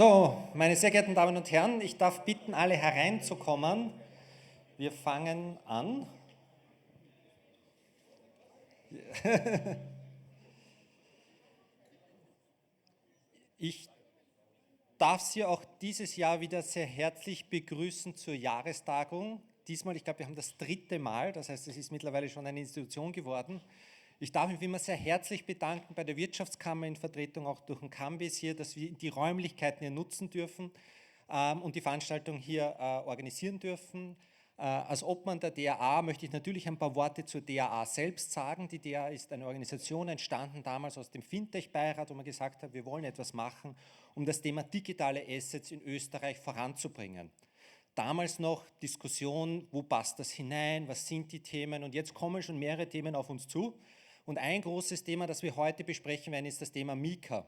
So, meine sehr geehrten Damen und Herren, ich darf bitten, alle hereinzukommen. Wir fangen an. Ich darf Sie auch dieses Jahr wieder sehr herzlich begrüßen zur Jahrestagung. Diesmal, ich glaube, wir haben das dritte Mal, das heißt, es ist mittlerweile schon eine Institution geworden. Ich darf mich wie immer sehr herzlich bedanken bei der Wirtschaftskammer in Vertretung auch durch den Kambis hier, dass wir die Räumlichkeiten hier nutzen dürfen und die Veranstaltung hier organisieren dürfen. Als Obmann der DAAA möchte ich natürlich ein paar Worte zur DAAA selbst sagen. Die DAAA ist eine Organisation entstanden damals aus dem Fintech-Beirat, wo man gesagt hat, wir wollen etwas machen, um das Thema digitale Assets in Österreich voranzubringen. Damals noch Diskussion, wo passt das hinein, was sind die Themen, und jetzt kommen schon mehrere Themen auf uns zu. Und ein großes Thema, das wir heute besprechen werden, ist das Thema MiCAR.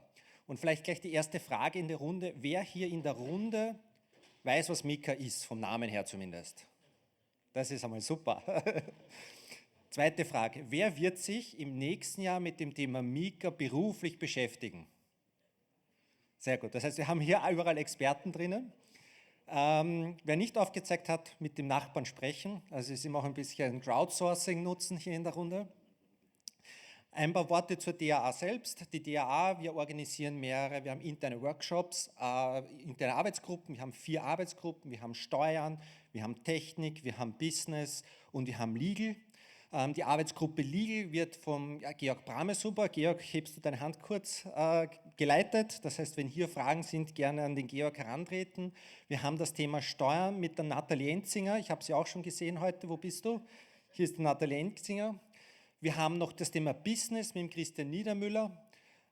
Und vielleicht gleich die erste Frage in der Runde. Wer hier in der Runde weiß, was MiCAR ist, vom Namen her zumindest? Das ist einmal super. Zweite Frage. Wer wird sich im nächsten Jahr mit dem Thema MiCAR beruflich beschäftigen? Sehr gut. Das heißt, wir haben hier überall Experten drinnen. Wer nicht aufgezeigt hat, mit dem Nachbarn sprechen. Also es ist immer auch ein bisschen Crowdsourcing nutzen hier in der Runde. Ein paar Worte zur DAAA selbst. Die DAAA, wir organisieren mehrere, wir haben interne Workshops, interne Arbeitsgruppen, wir haben 4 Arbeitsgruppen, wir haben Steuern, wir haben Technik, wir haben Business und wir haben Legal. Die Arbeitsgruppe Legal wird vom Georg Bramesuber, Georg, hebst du deine Hand kurz, geleitet. Das heißt, wenn hier Fragen sind, gerne an den Georg herantreten. Wir haben das Thema Steuern mit der Nathalie Enzinger. Ich habe sie auch schon gesehen heute. Wo bist du? Hier ist die Nathalie Enzinger. Wir haben noch das Thema Business mit dem Christian Niedermüller.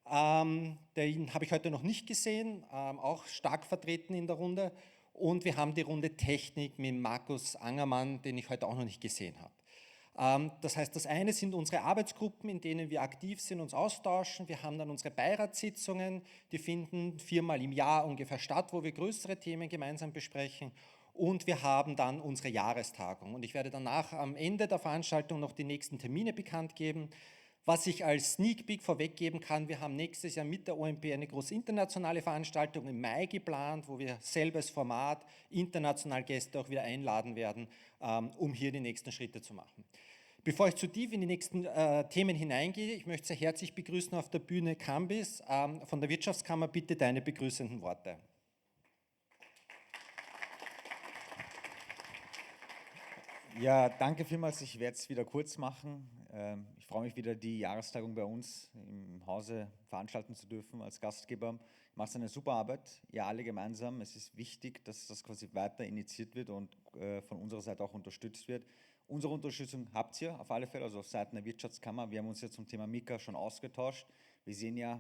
Den habe ich heute noch nicht gesehen, auch stark vertreten in der Runde. Und wir haben die Runde Technik mit Markus Angermann, den ich heute auch noch nicht gesehen habe. Das heißt, das eine sind unsere Arbeitsgruppen, in denen wir aktiv sind, uns austauschen. Wir haben dann unsere Beiratssitzungen, die finden 4-mal im Jahr ungefähr statt, wo wir größere Themen gemeinsam besprechen. Und wir haben dann unsere Jahrestagung. Und ich werde danach am Ende der Veranstaltung noch die nächsten Termine bekannt geben. Was ich als Sneak Peek vorweggeben kann, wir haben nächstes Jahr mit der OeNB eine große internationale Veranstaltung im Mai geplant, wo wir selbes Format, international Gäste auch wieder einladen werden, um hier die nächsten Schritte zu machen. Bevor ich zu tief in die nächsten Themen hineingehe, ich möchte sehr herzlich begrüßen auf der Bühne Kambis von der Wirtschaftskammer. Bitte deine begrüßenden Worte. Ja, danke vielmals. Ich werde es wieder kurz machen. Ich freue mich wieder, die Jahrestagung bei uns im Hause veranstalten zu dürfen als Gastgeber. Ich mache eine super Arbeit, ihr alle gemeinsam. Es ist wichtig, dass das quasi weiter initiiert wird und von unserer Seite auch unterstützt wird. Unsere Unterstützung habt ihr auf alle Fälle, also auf Seiten der Wirtschaftskammer. Wir haben uns ja zum Thema MiCAR schon ausgetauscht. Wir sehen ja,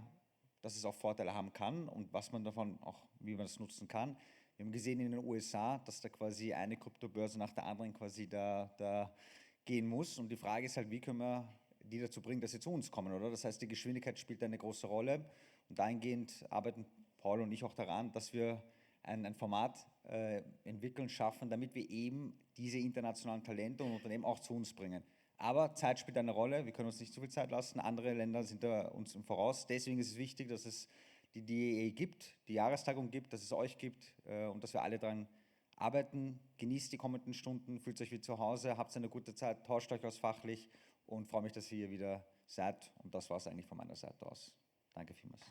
dass es auch Vorteile haben kann und was man davon auch, wie man das nutzen kann. Wir haben gesehen in den USA, dass da quasi eine Kryptobörse nach der anderen quasi da gehen muss. Und die Frage ist halt, wie können wir die dazu bringen, dass sie zu uns kommen, oder? Das heißt, die Geschwindigkeit spielt eine große Rolle. Und dahingehend arbeiten Paul und ich auch daran, dass wir ein Format entwickeln, schaffen, damit wir eben diese internationalen Talente und Unternehmen auch zu uns bringen. Aber Zeit spielt eine Rolle. Wir können uns nicht zu viel Zeit lassen. Andere Länder sind da uns im Voraus. Deswegen ist es wichtig, dass es die DAAA gibt, die Jahrestagung gibt, dass es euch gibt und dass wir alle daran arbeiten. Genießt die kommenden Stunden, fühlt euch wie zu Hause, habt eine gute Zeit, tauscht euch aus fachlich und freue mich, dass ihr hier wieder seid. Und das war es eigentlich von meiner Seite aus. Danke vielmals.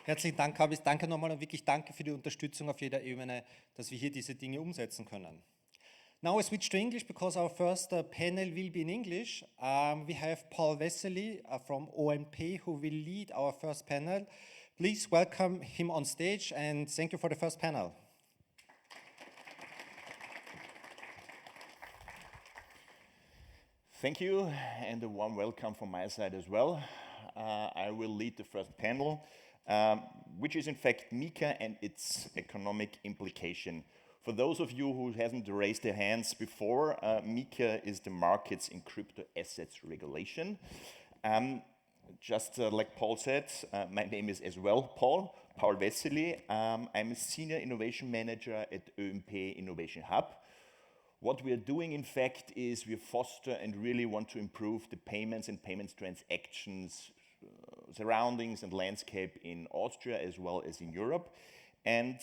Herzlichen Dank, Kambis. Danke nochmal und wirklich danke für die Unterstützung auf jeder Ebene, dass wir hier diese Dinge umsetzen können. Now I switch to English because our first panel will be in English. We have Paul Wessely from OeNPAY who will lead our first panel. Please welcome him on stage and thank you for the first panel. Thank you and a warm welcome from my side as well. I will lead the first panel, which is in fact MiCAR and its economic implication. For those of you who haven't raised their hands before, MiCAR is the Markets in Crypto Asstes Regulation. Just like Paul said, my name is as well Paul Wessely. I'm a Senior Innovation Manager at OeNPAY Innovation Hub. What we are doing, in fact, is we foster and really want to improve the payments and payments transactions surroundings and landscape in Austria as well as in Europe. And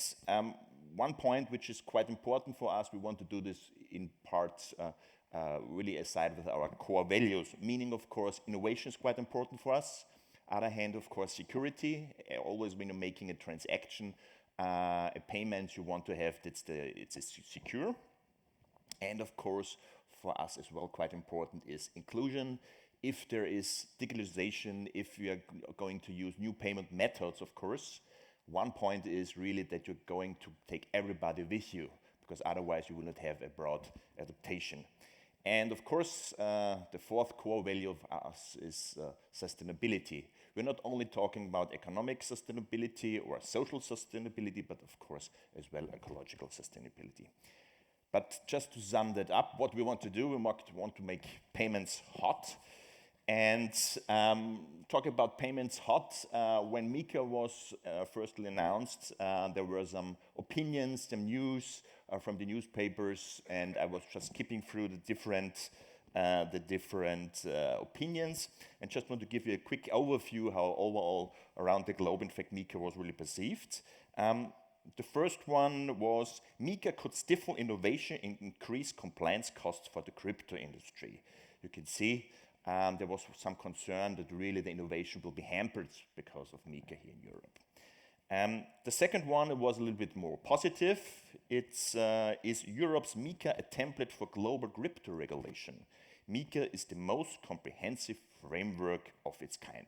one point which is quite important for us, we want to do this in parts really aside with our core values, meaning, of course, innovation is quite important for us. Other hand, of course, security. Always when you're making a transaction, a payment you want to have it's secure. And of course, for us as well, quite important is inclusion. If there is digitalization, if we are going to use new payment methods, of course, one point is really that you're going to take everybody with you, because otherwise you will not have a broad adaptation. And of course, the fourth core value of us is sustainability. We're not only talking about economic sustainability or social sustainability, but of course as well ecological sustainability. But just to sum that up, what we want to do, we want to make payments hot. And talk about payments hot, when MiCAR was firstly announced, there were some opinions, some news from the newspapers, and I was just skipping through the different opinions, and just want to give you a quick overview how overall around the globe, in fact, MiCAR was really perceived. The first one was MiCAR could stifle innovation and increase compliance costs for the crypto industry. You can see there was some concern that really the innovation will be hampered because of MiCAR here in Europe. The second one was a little bit more positive. It's is Europe's MiCAR a template for global crypto regulation? MiCAR is the most comprehensive framework of its kind.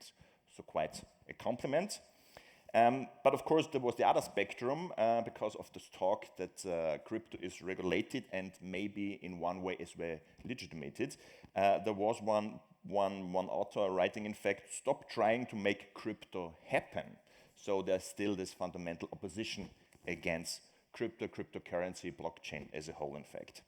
So quite a compliment. But of course, there was the other spectrum because of this talk that crypto is regulated and maybe in one way as well legitimated. There was one author writing, in fact, stop trying to make crypto happen. So there's still this fundamental opposition against cryptocurrency, blockchain as a whole, in fact.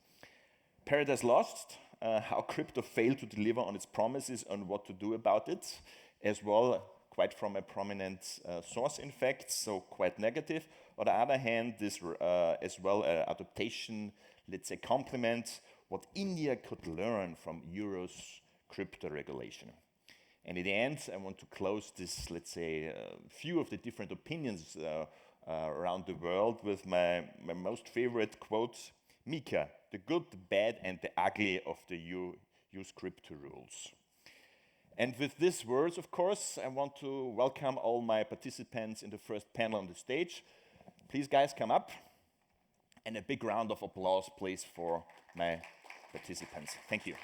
Paradise Lost, how crypto failed to deliver on its promises and what to do about it, as well, quite from a prominent source, in fact, so quite negative. On the other hand, this as well adaptation, let's say, complement what India could learn from Euro's crypto regulation. And in the end, I want to close this, let's say, few of the different opinions around the world with my most favorite quote, MiCAR, the good, the bad, and the ugly of the use crypto rules. And with these words, of course, I want to welcome all my participants in the first panel on the stage. Please, guys, come up. And a big round of applause, please, for my participants. Thank you.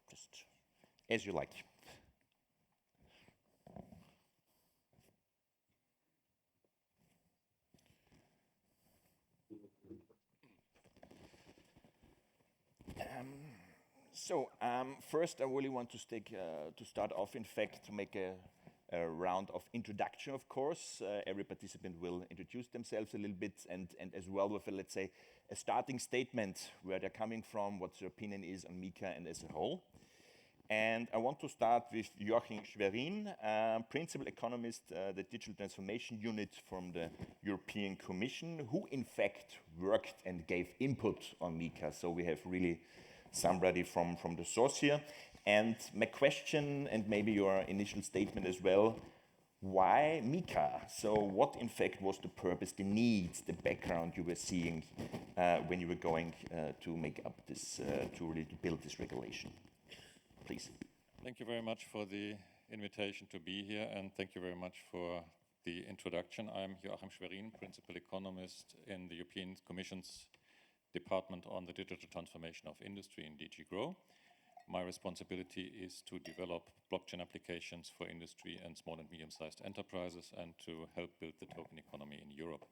Just as you like. First, I really want to start off, in fact, to make a round of introduction, of course. Every participant will introduce themselves a little bit and as well with, let's say, a starting statement where they're coming from, what their opinion is on MiCAR and as a whole. And I want to start with Joachim Schwerin, Principal Economist, the Digital Transformation Unit from the European Commission, who in fact worked and gave input on MiCAR. So we have really somebody from the source here. And my question, and maybe your initial statement as well, why MiCAR? So what in fact was the purpose, the needs, the background you were seeing when you were going to make up this, to really build this regulation? Please. Thank you very much for the invitation to be here, and thank you very much for the introduction. I'm Joachim Schwerin, Principal Economist in the European Commission's Department on the Digital Transformation of Industry in DG GROW. My responsibility is to develop blockchain applications for industry and small and medium-sized enterprises and to help build the token economy in Europe.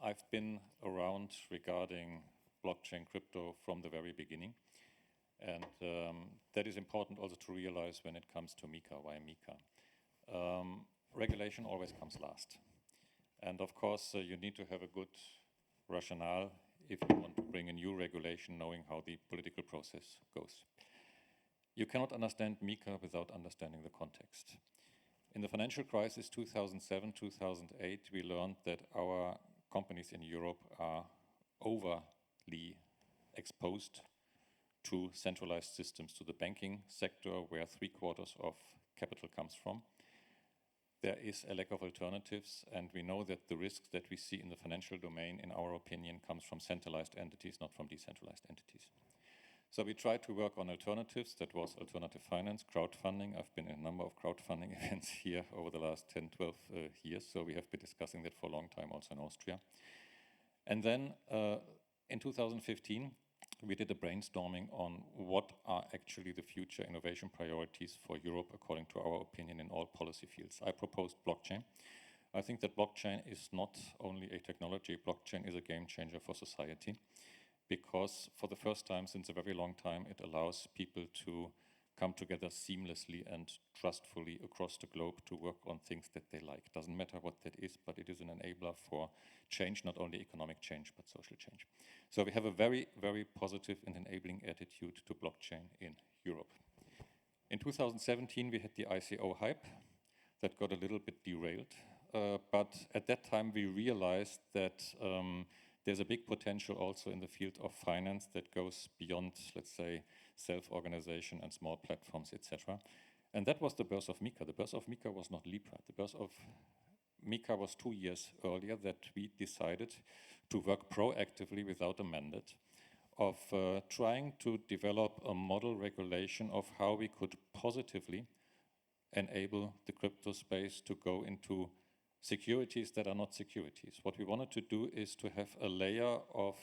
I've been around regarding blockchain crypto from the very beginning. And that is important also to realize when it comes to MiCAR. Why MiCAR? Regulation always comes last. And of course, you need to have a good rationale if you want to bring a new regulation knowing how the political process goes. You cannot understand MiCAR without understanding the context. In the financial crisis 2007-2008, we learned that our companies in Europe are overly exposed to centralized systems, to the banking sector where 3/4 of capital comes from. There is a lack of alternatives, and we know that the risks that we see in the financial domain, in our opinion, comes from centralized entities, not from decentralized entities. So we tried to work on alternatives. That was alternative finance, crowdfunding. I've been in a number of crowdfunding events here over the last 10, 12 years, so we have been discussing that for a long time also in Austria. And then in 2015, we did a brainstorming on what are actually the future innovation priorities for Europe according to our opinion in all policy fields. I proposed blockchain. I think that blockchain is not only a technology, blockchain is a game changer for society, because for the first time since a very long time, it allows people to come together seamlessly and trustfully across the globe to work on things that they like. Doesn't matter what that is, but it is an enabler for change, not only economic change, but social change. So we have a very, very positive and enabling attitude to blockchain in Europe. In 2017, we had the ICO hype that got a little bit derailed. But at that time, we realized that there's a big potential also in the field of finance that goes beyond, let's say, self-organization and small platforms, etc. And that was the birth of MiCAR. The birth of MiCAR was not Libra. The birth of MiCAR was 2 years earlier that we decided to work proactively without a mandate of trying to develop a model regulation of how we could positively enable the crypto space to go into securities that are not securities. What we wanted to do is to have a layer of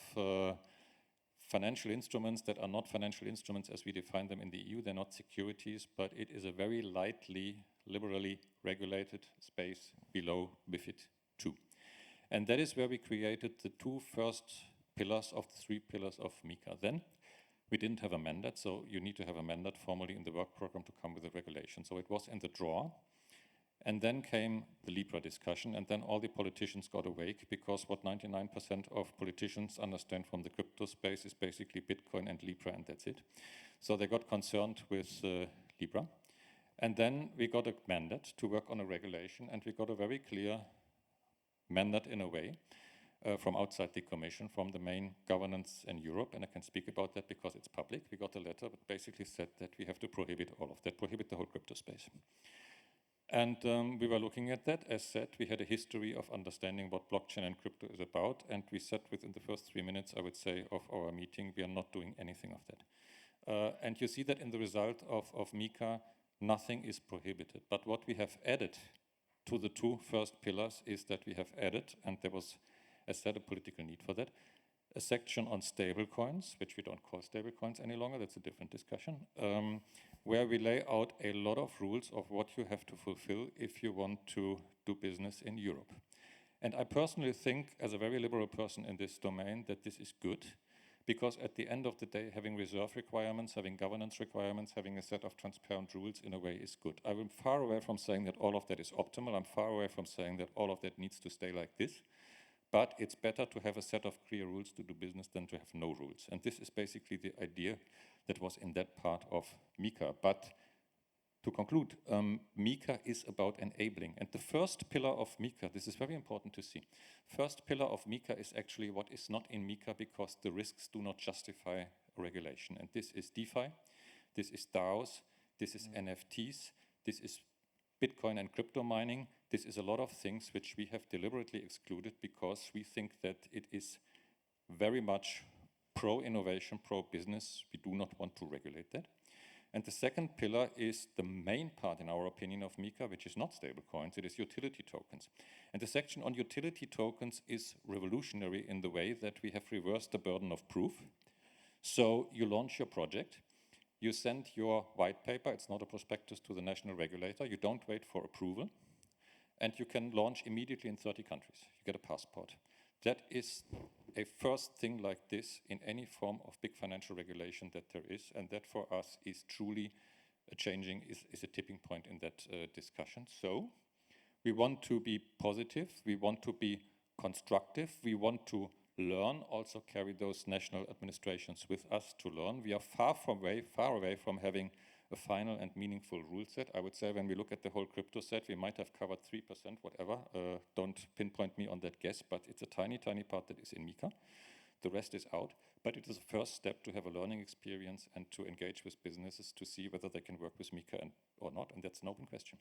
financial instruments that are not financial instruments as we define them in the EU. They're not securities, but it is a very lightly, liberally regulated space below MiFID II. And that is where we created the 2 first pillars of the 3 pillars of MiCAR. Then we didn't have a mandate, so you need to have a mandate formally in the work program to come with a regulation. So it was in the drawer. And then came the Libra discussion, and then all the politicians got awake, because what 99% of politicians understand from the crypto space is basically Bitcoin and Libra, and that's it. So they got concerned with Libra. And then we got a mandate to work on a regulation, and we got a very clear mandate in a way from outside the Commission, from the main governance in Europe, and I can speak about that because it's public. We got a letter that basically said that we have to prohibit all of that, prohibit the whole crypto space. And we were looking at that. As said, we had a history of understanding what blockchain and crypto is about, and we said within the first 3 minutes, I would say, of our meeting, we are not doing anything of that. And you see that in the result of MiCAR, nothing is prohibited. But what we have added to the 2 first pillars is that we have added, and there was, as said, a political need for that, a section on stable coins, which we don't call stable coins any longer, that's a different discussion, where we lay out a lot of rules of what you have to fulfill if you want to do business in Europe. And I personally think, as a very liberal person in this domain, that this is good, because at the end of the day, having reserve requirements, having governance requirements, having a set of transparent rules in a way is good. I'm far away from saying that all of that is optimal. I'm far away from saying that all of that needs to stay like this. But it's better to have a set of clear rules to do business than to have no rules. And this is basically the idea that was in that part of MiCAR. But to conclude, MiCAR is about enabling. And the first pillar of MiCAR, this is very important to see. First pillar of MiCAR is actually what is not in MiCAR, because the risks do not justify regulation. And this is DeFi, this is DAOs, this is NFTs, this is Bitcoin and crypto mining. This is a lot of things which we have deliberately excluded because we think that it is very much pro-innovation, pro-business. We do not want to regulate that. And the second pillar is the main part, in our opinion, of MiCAR, which is not stable coins, it is utility tokens. And the section on utility tokens is revolutionary in the way that we have reversed the burden of proof. So you launch your project, you send your white paper, it's not a prospectus, to the national regulator, you don't wait for approval, and you can launch immediately in 30 countries. You get a passport. That is a first thing like this in any form of big financial regulation that there is, and that for us is truly is a tipping point in that discussion. So we want to be positive, we want to be constructive, we want to learn, also carry those national administrations with us to learn. We are far away from having a final and meaningful rule set. I would say when we look at the whole crypto set, we might have covered 3%, whatever. Don't pinpoint me on that guess, but it's a tiny, tiny part that is in MiCAR. the rest is out, but it is a first step to have a learning experience and to engage with businesses to see whether they can work with MiCAR or not, and that's an open question.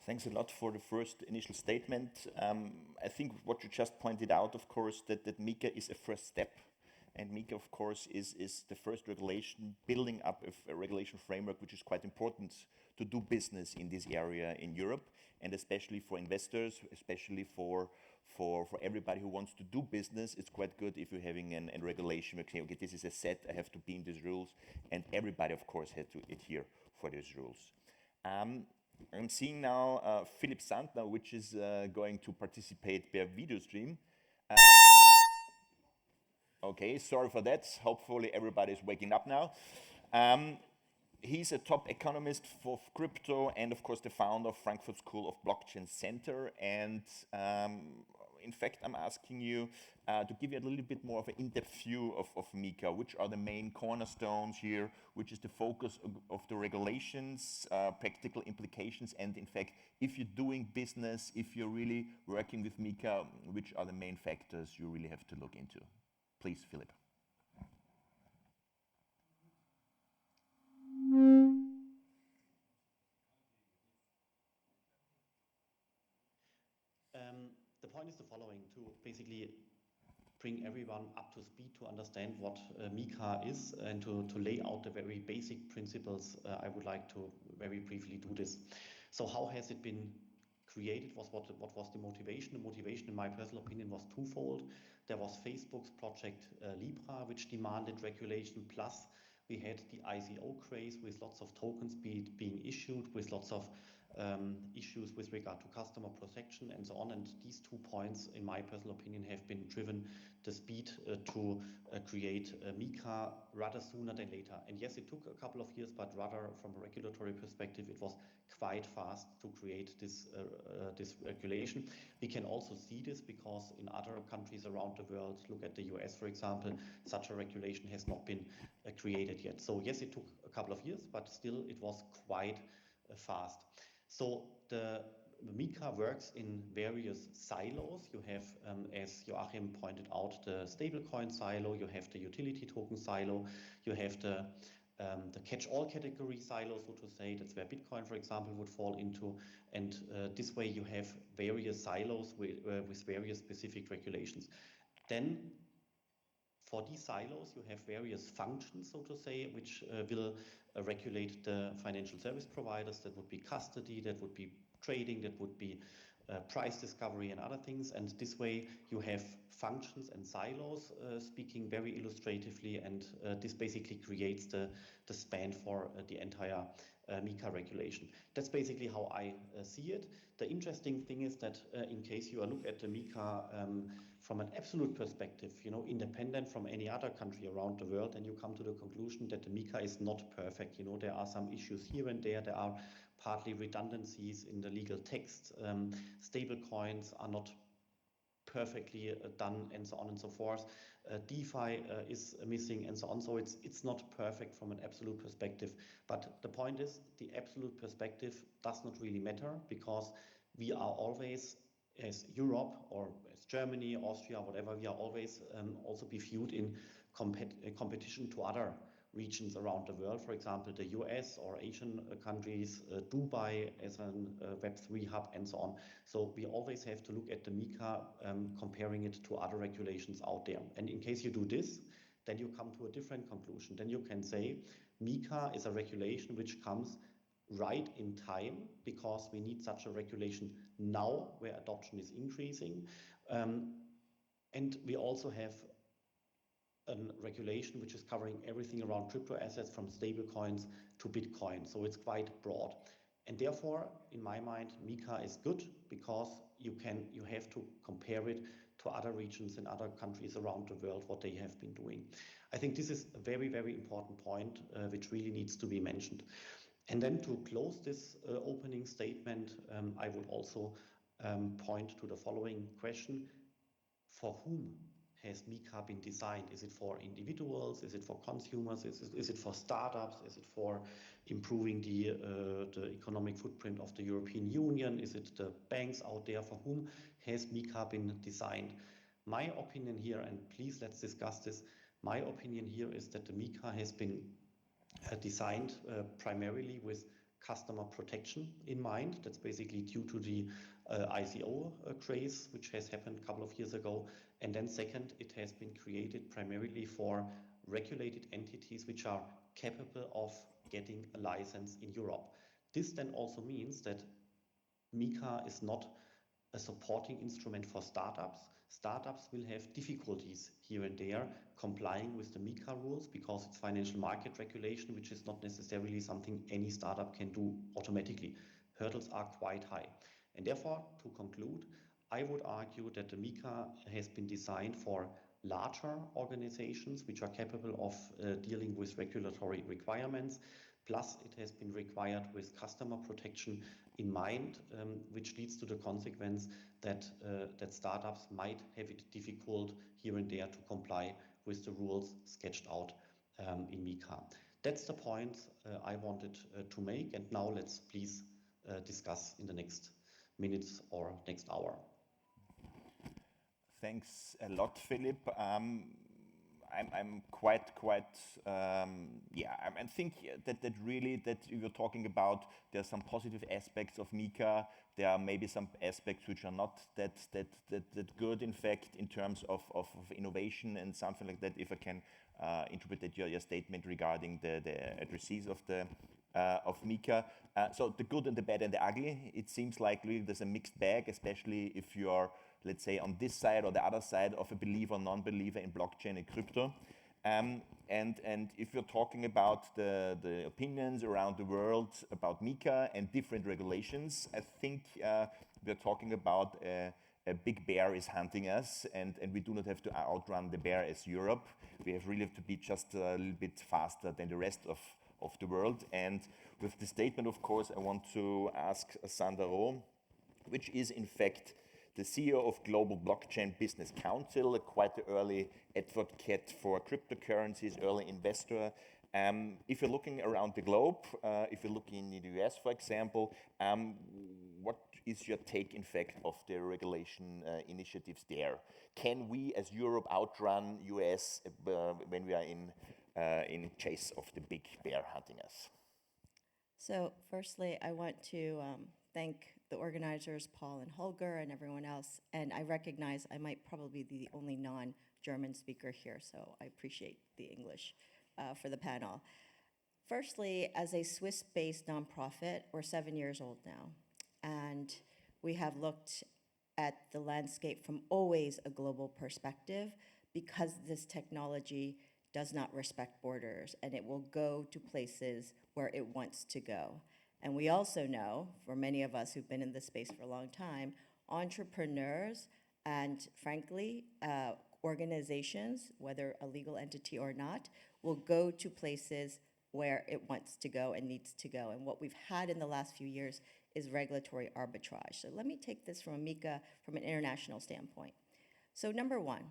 Thanks a lot for the first initial statement. I think what you just pointed out, of course, that MiCAR is a first step. And MiCAR, of course, is the first regulation building up a regulation framework which is quite important to do business in this area in Europe, and especially for investors, especially for everybody who wants to do business. It's quite good if you're having a regulation. Okay, this is a set, I have to be in these rules, and everybody, of course, has to adhere for these rules. I'm seeing now Philipp Sandner, which is going to participate per video stream. Okay, sorry for that. Hopefully everybody is waking up now. He's a top economist for crypto and, of course, the founder of Frankfurt School of Blockchain Center. And in fact, I'm asking you to give you a little bit more of an in-depth view of MiCAR. Which are the main cornerstones here? Which is the focus of the regulations, practical implications, and in fact, if you're doing business, if you're really working with MiCAR, which are the main factors you really have to look into? Please, Philipp. The point is the following, to basically bring everyone up to speed to understand what MiCAR is and to lay out the very basic principles. I would like to very briefly do this. So how has it been created? What was the motivation? The motivation, in my personal opinion, was twofold. There was Facebook's project Libra, which demanded regulation, plus we had the ICO craze with lots of tokens being issued, with lots of issues with regard to customer protection and so on. And these 2 points, in my personal opinion, have been driven the speed to create MiCAR rather sooner than later. And yes, it took a couple of years, but rather from a regulatory perspective, it was quite fast to create this regulation. We can also see this because in other countries around the world, look at the US, for example, such a regulation has not been created yet. So yes, it took a couple of years, but still it was quite fast. So the MiCAR works in various silos. You have, as Joachim pointed out, the stablecoin silo, you have the utility token silo, you have the catch-all category silo, so to say. That's where Bitcoin, for example, would fall into. And this way you have various silos with various specific regulations. Then for these silos, you have various functions, so to say, which will regulate the financial service providers. That would be custody, that would be trading, that would be price discovery and other things. And this way you have functions and silos, speaking very illustratively, and this basically creates the span for the entire MiCAR regulation. That's basically how I see it. The interesting thing is that in case you look at the MiCAR from an absolute perspective, independent from any other country around the world, and you come to the conclusion that the MiCAR is not perfect. There are some issues here and there. There are partly redundancies in the legal text. Stable coins are not perfectly done, and so on and so forth. DeFi is missing, and so on. So it's not perfect from an absolute perspective. But the point is, the absolute perspective does not really matter, because we are always, as Europe or as Germany, Austria, whatever, we are always also be viewed in competition to other regions around the world. For example, the US or Asian countries, Dubai as a Web3 hub, and so on. So we always have to look at the MiCAR, comparing it to other regulations out there. And in case you do this, then you come to a different conclusion. Then you can say MiCAR is a regulation which comes right in time, because we need such a regulation now where adoption is increasing. And we also have a regulation which is covering everything around crypto assets, from stable coins to Bitcoin. So it's quite broad. And therefore, in my mind, MiCAR is good, because you have to compare it to other regions and other countries around the world, what they have been doing. I think this is a very, very important point, which really needs to be mentioned. And then to close this opening statement, I would also point to the following question: for whom has MiCAR been designed? Is it for individuals? Is it for consumers? Is it for startups? Is it for improving the economic footprint of the European Union? Is it the banks out there? For whom has MiCAR been designed? My opinion here, and please let's discuss this, my opinion here is that the MiCAR has been designed primarily with customer protection in mind. That's basically due to the ICO craze, which has happened a couple of years ago. And then second, it has been created primarily for regulated entities which are capable of getting a license in Europe. This then also means that MiCAR is not a supporting instrument for startups. Startups will have difficulties here and there complying with the MiCAR rules because it's financial market regulation, which is not necessarily something any startup can do automatically. Hurdles are quite high. And therefore, to conclude, I would argue that the MiCAR has been designed for larger organizations which are capable of dealing with regulatory requirements. Plus, it has been required with customer protection in mind, which leads to the consequence that startups might have it difficult here and there to comply with the rules sketched out in MiCAR. That's the point I wanted to make, and now let's please discuss in the next minutes or next hour. Thanks a lot, Philipp. I'm quite I think that really that you were talking about, there are some positive aspects of MiCAR. There are maybe some aspects which are not that good, in fact, in terms of innovation and something like that, if I can interpret that your statement regarding the addressees of MiCAR. So the good and the bad and the ugly, it seems like really there's a mixed bag, especially if you are, let's say, on this side or the other side of a believer or non-believer in blockchain and crypto. And if you're talking about the opinions around the world about MiCAR and different regulations, I think we're talking about a big bear is hunting us, and we do not have to outrun the bear as Europe. We really have to be just a little bit faster than the rest of the world. And with the statement, of course, I want to ask Sandra Ro, which is in fact the CEO of Global Blockchain Business Council, quite an early advocate for cryptocurrencies, early investor. If you're looking around the globe, if you're looking in the US, for example, what is your take, in fact, of the regulation initiatives there? Can we, as Europe, outrun US when we are in chase of the big bear hunting us? So firstly, I want to thank the organizers, Paul and Holger and everyone else, and I recognize I might probably be the only non-German speaker here, so I appreciate the English for the panel. Firstly, as a Swiss-based nonprofit, we're 7 years old now, and we have looked at the landscape from always a global perspective because this technology does not respect borders, and it will go to places where it wants to go. And we also know, for many of us who've been in this space for a long time, entrepreneurs and, frankly, organizations, whether a legal entity or not, will go to places where it wants to go and needs to go. And what we've had in the last few years is regulatory arbitrage. So let me take this from MiCAR from an international standpoint. So number one,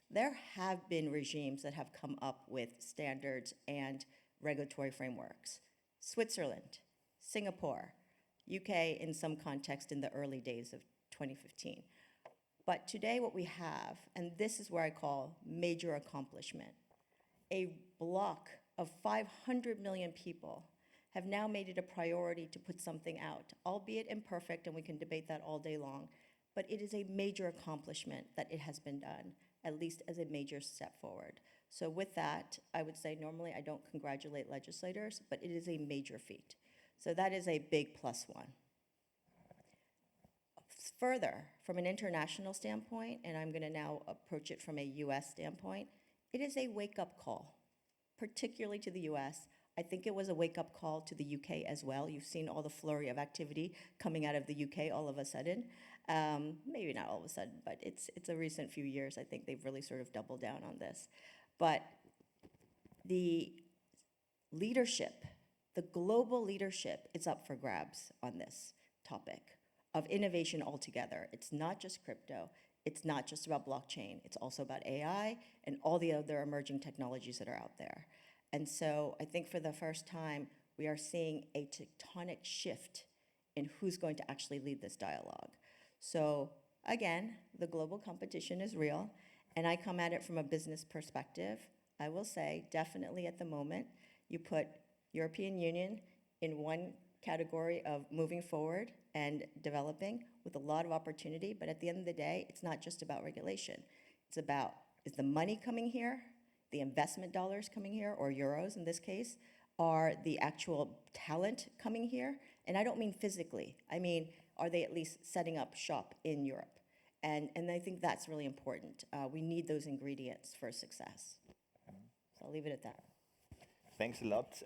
there have been regimes that have come up with standards and regulatory frameworks. Switzerland, Singapore, UK in some context in the early days of 2015. But today what we have, and this is where I call major accomplishment, a block of 500 million people have now made it a priority to put something out, albeit imperfect, and we can debate that all day long, but it is a major accomplishment that it has been done, at least as a major step forward. So with that, I would say normally I don't congratulate legislators, but it is a major feat. So that is a big plus one. Further, from an international standpoint, and I'm going to now approach it from a US standpoint, it is a wake-up call, particularly to the US. I think it was a wake-up call to the UK as well. You've seen all the flurry of activity coming out of the UK all of a sudden. Maybe not all of a sudden, but it's a recent few years. I think they've really sort of doubled down on this. But the leadership, the global leadership is up for grabs on this topic of innovation altogether. It's not just crypto. It's not just about blockchain. It's also about AI and all the other emerging technologies that are out there. And so I think for the first time, we are seeing a tectonic shift in who's going to actually lead this dialogue. So Again, the global competition is real, and I come at it from a business perspective. I will say, definitely at the moment, you put European Union in one category of moving forward and developing with a lot of opportunity, but at the end of the day, it's not just about regulation. It's about, is the money coming here, the investment dollars coming here, or euros in this case, are the actual talent coming here? And I don't mean physically, I mean, are they at least setting up shop in Europe? And I think that's really important. We need those ingredients for success. So I'll leave it at that. Thanks a lot.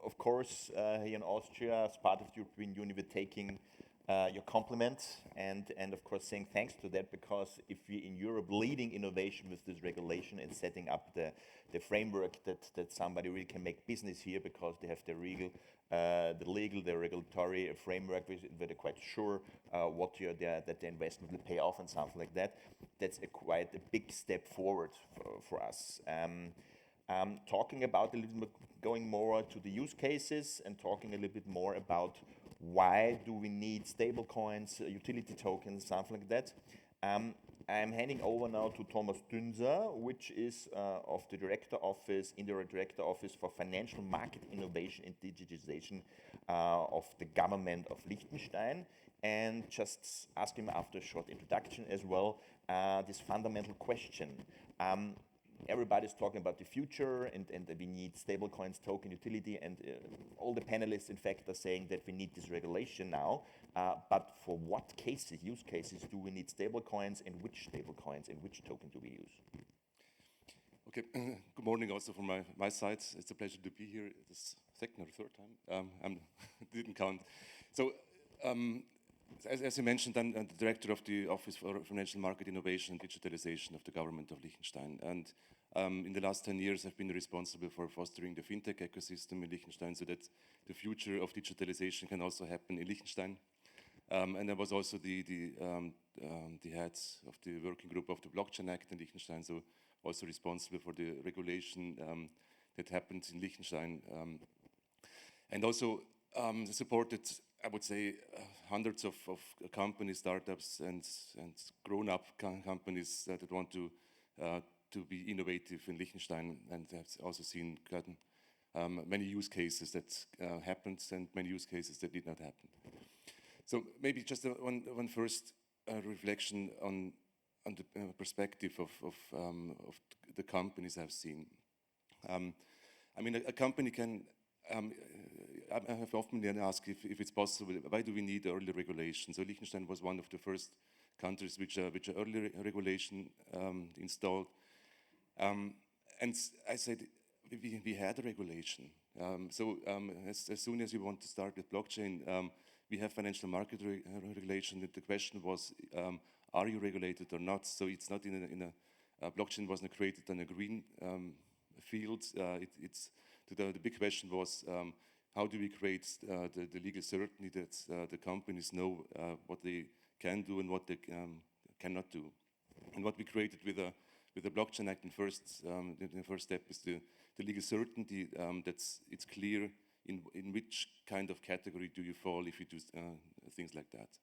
Of course, here in Austria, as part of the European Union, we're taking your compliments and of course saying thanks to that, because if we in Europe leading innovation with this regulation and setting up the framework that somebody really can make business here because they have the regulatory framework where they're quite sure that the investment will pay off and something like that, that's quite a big step forward for us. Talking about a little bit, going more to the use cases and talking a little bit more about why do we need stable coins, utility tokens, something like that. I'm handing over now to Thomas Dünser, which is of the Director Office, Indirect Director Office for Financial Market Innovation and Digitization of the Government of Liechtenstein. And just ask him after a short introduction as well, this fundamental question. Everybody's talking about the future and we need stablecoins, token utility, and all the panelists, in fact, are saying that we need this regulation now. But for what cases, use cases, do we need stablecoins, and which stablecoins and which token do we use? Okay, good morning also from my side. It's a pleasure to be here this second or third time. I didn't count. So, as you mentioned, I'm the director of the Office for Financial Market Innovation and Digitalization of the Government of Liechtenstein. And in the last 10 years, I've been responsible for fostering the fintech ecosystem in Liechtenstein so that the future of digitalization can also happen in Liechtenstein. And I was also the head of the working group of the Blockchain Act in Liechtenstein, so also responsible for the regulation that happens in Liechtenstein. And also supported, I would say, hundreds of companies, startups, and grown-up companies that want to be innovative in Liechtenstein, and have also seen many use cases that happened and many use cases that did not happen. So maybe just one first reflection on the perspective of the companies I've seen. I mean, a company can. I have often been asked if it's possible, why do we need early regulation? So Liechtenstein was one of the first countries which early regulation installed. And I said, we had a regulation. As soon as you want to start with blockchain, we have financial market regulation. The question was, are you regulated or not? So it's not in a blockchain wasn't created on a green field. The big question was, how do we create the legal certainty that the companies know what they can do and what they cannot do? And what we created with the Blockchain Act, the first step is the legal certainty that it's clear in which kind of category do you fall if you do things like that.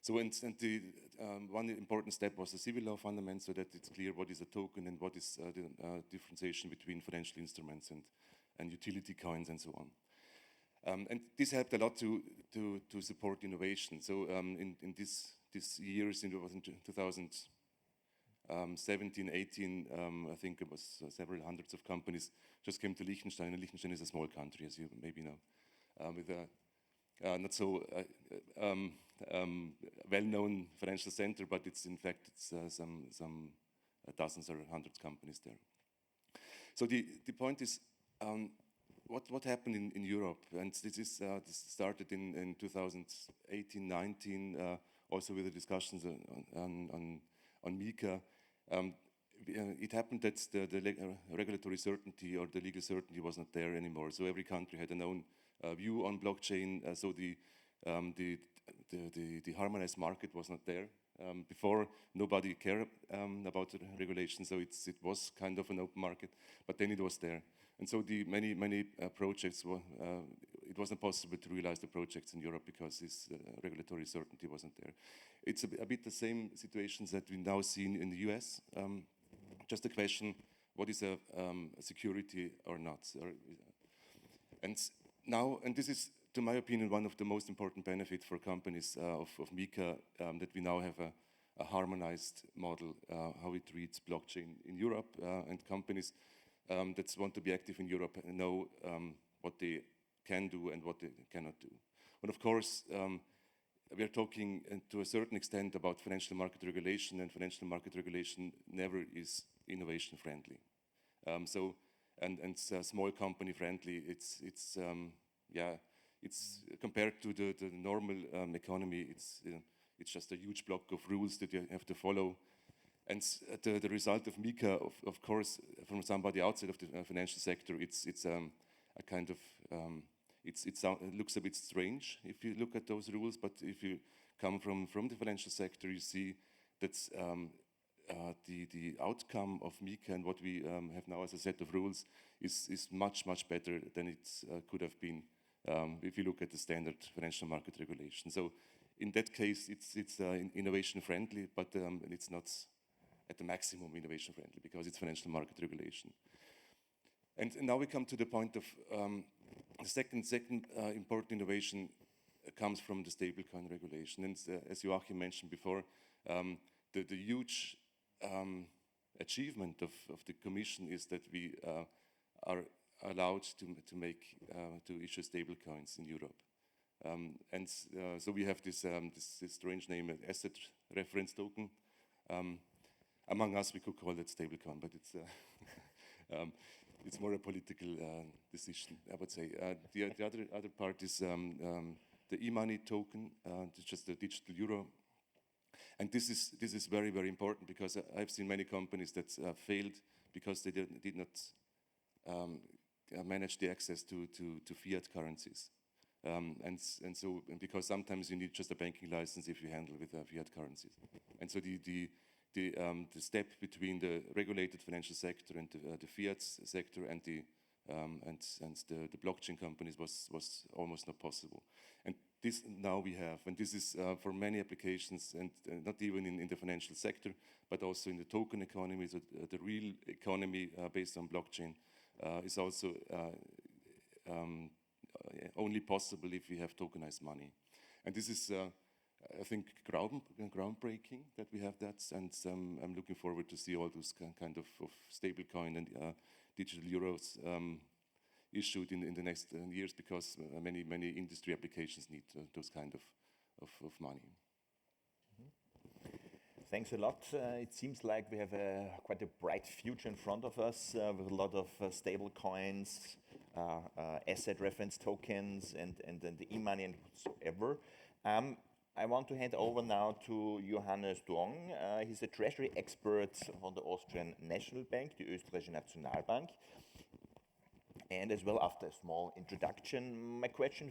So the one important step was the civil law fundament, so that it's clear what is a token and what is the differentiation between financial instruments and utility coins and so on. And this helped a lot to support innovation. So in these years, in 2017, 18, I think it was several hundreds of companies just came to Liechtenstein, and Liechtenstein is a small country, as you maybe know, with a not so well-known financial center, but it's in fact some dozens or hundreds of companies there. So the point is, what happened in Europe, and this started in 2018, 19, also with the discussions on MiCAR. It happened that the regulatory certainty or the legal certainty was not there anymore. So every country had an own view on blockchain. So the harmonized market was not there. Before, nobody cared about the regulation, so it was kind of an open market. But then it was there, and so the many projects it wasn't possible to realize the projects in Europe because this regulatory certainty wasn't there. It's a bit the same situations that we now see in the US. Just a question, what is a security or not? And this is, to my opinion, one of the most important benefits for companies of MiCA, that we now have a harmonized model, how it treats blockchain in Europe, and companies that want to be active in Europe know what they can do and what they cannot do. But of course, we are talking to a certain extent about financial market regulation, and financial market regulation never is innovation friendly. It's small company friendly. It's compared to the normal economy. It's just a huge block of rules that you have to follow. And the result of MiCA, of course, from somebody outside of the financial sector, it looks a bit strange if you look at those rules. But if you come from the financial sector, you see that the outcome of MiCA and what we have now as a set of rules is much better than it could have been if you look at the standard financial market regulation. So in that case, it's innovation friendly, but it's not at the maximum innovation friendly because it's financial market regulation. And now we come to the point of the second important innovation comes from the stablecoin regulation. And as Joachim mentioned before, the huge achievement of the Commission is that we are allowed to issue stablecoins in Europe. So we have this strange name, asset reference token. Among us, we could call it stablecoin, but it's more a political decision, I would say. The other part is the e-money token, just the digital euro. And this is very important because I've seen many companies that failed because they did not manage the access to fiat currencies. And because sometimes you need just a banking license if you handle with fiat currencies. And so the step between the regulated financial sector and the fiat sector and the blockchain companies was almost not possible. And this now we have, and this is for many applications, and not even in the financial sector, but also in the token economy. So the real economy based on blockchain is also only possible if we have tokenized money. And this is I think groundbreaking that we have that, and I'm looking forward to see all those kind of stablecoin and digital euros issued in the next years, because many industry applications need those kind of money. Thanks a lot. It seems like we have quite a bright future in front of us with a lot of stable coins, asset reference tokens, and the e-money and whatsoever. I want to hand over now to Johannes Duong. He's a treasury expert on the Austrian National Bank, the Österreichische Nationalbank. And as well, after a small introduction, my question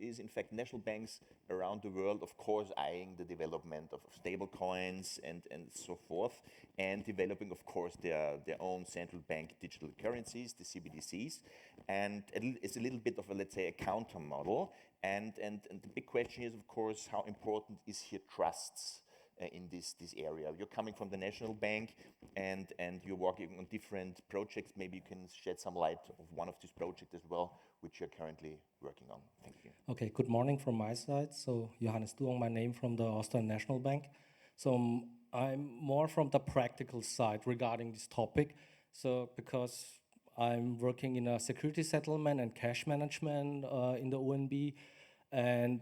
is in fact national banks around the world, of course, eyeing the development of stable coins and so forth, and developing, of course, their own central bank digital currencies, the CBDCs. And it's a little bit of a, let's say, a counter model. And the big question is, of course, how important is here trusts in this area? You're coming from the National Bank and you're working on different projects. Maybe you can shed some light of one of these projects as well, which you're currently working on. Thank you. Okay, good morning from my side. So Johannes Duong, my name, from the Austrian National Bank. So I'm more from the practical side regarding this topic. So because I'm working in a security settlement and cash management in the OeNB, and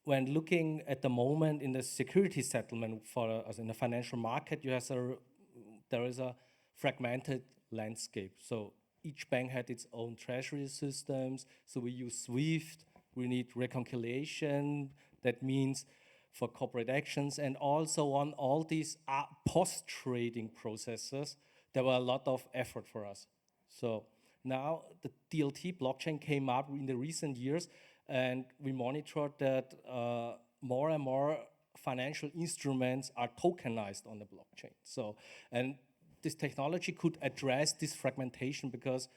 when looking at the moment in the security settlement as in the financial market, there is a fragmented landscape. So each bank had its own treasury systems. So we use SWIFT, we need reconciliation. That means for corporate actions, and also on all these post-trading processes, there were a lot of effort for us. So now the DLT blockchain came up in the recent years, and we monitored that more and more financial instruments are tokenized on the blockchain. So, and this technology could address this fragmentation, because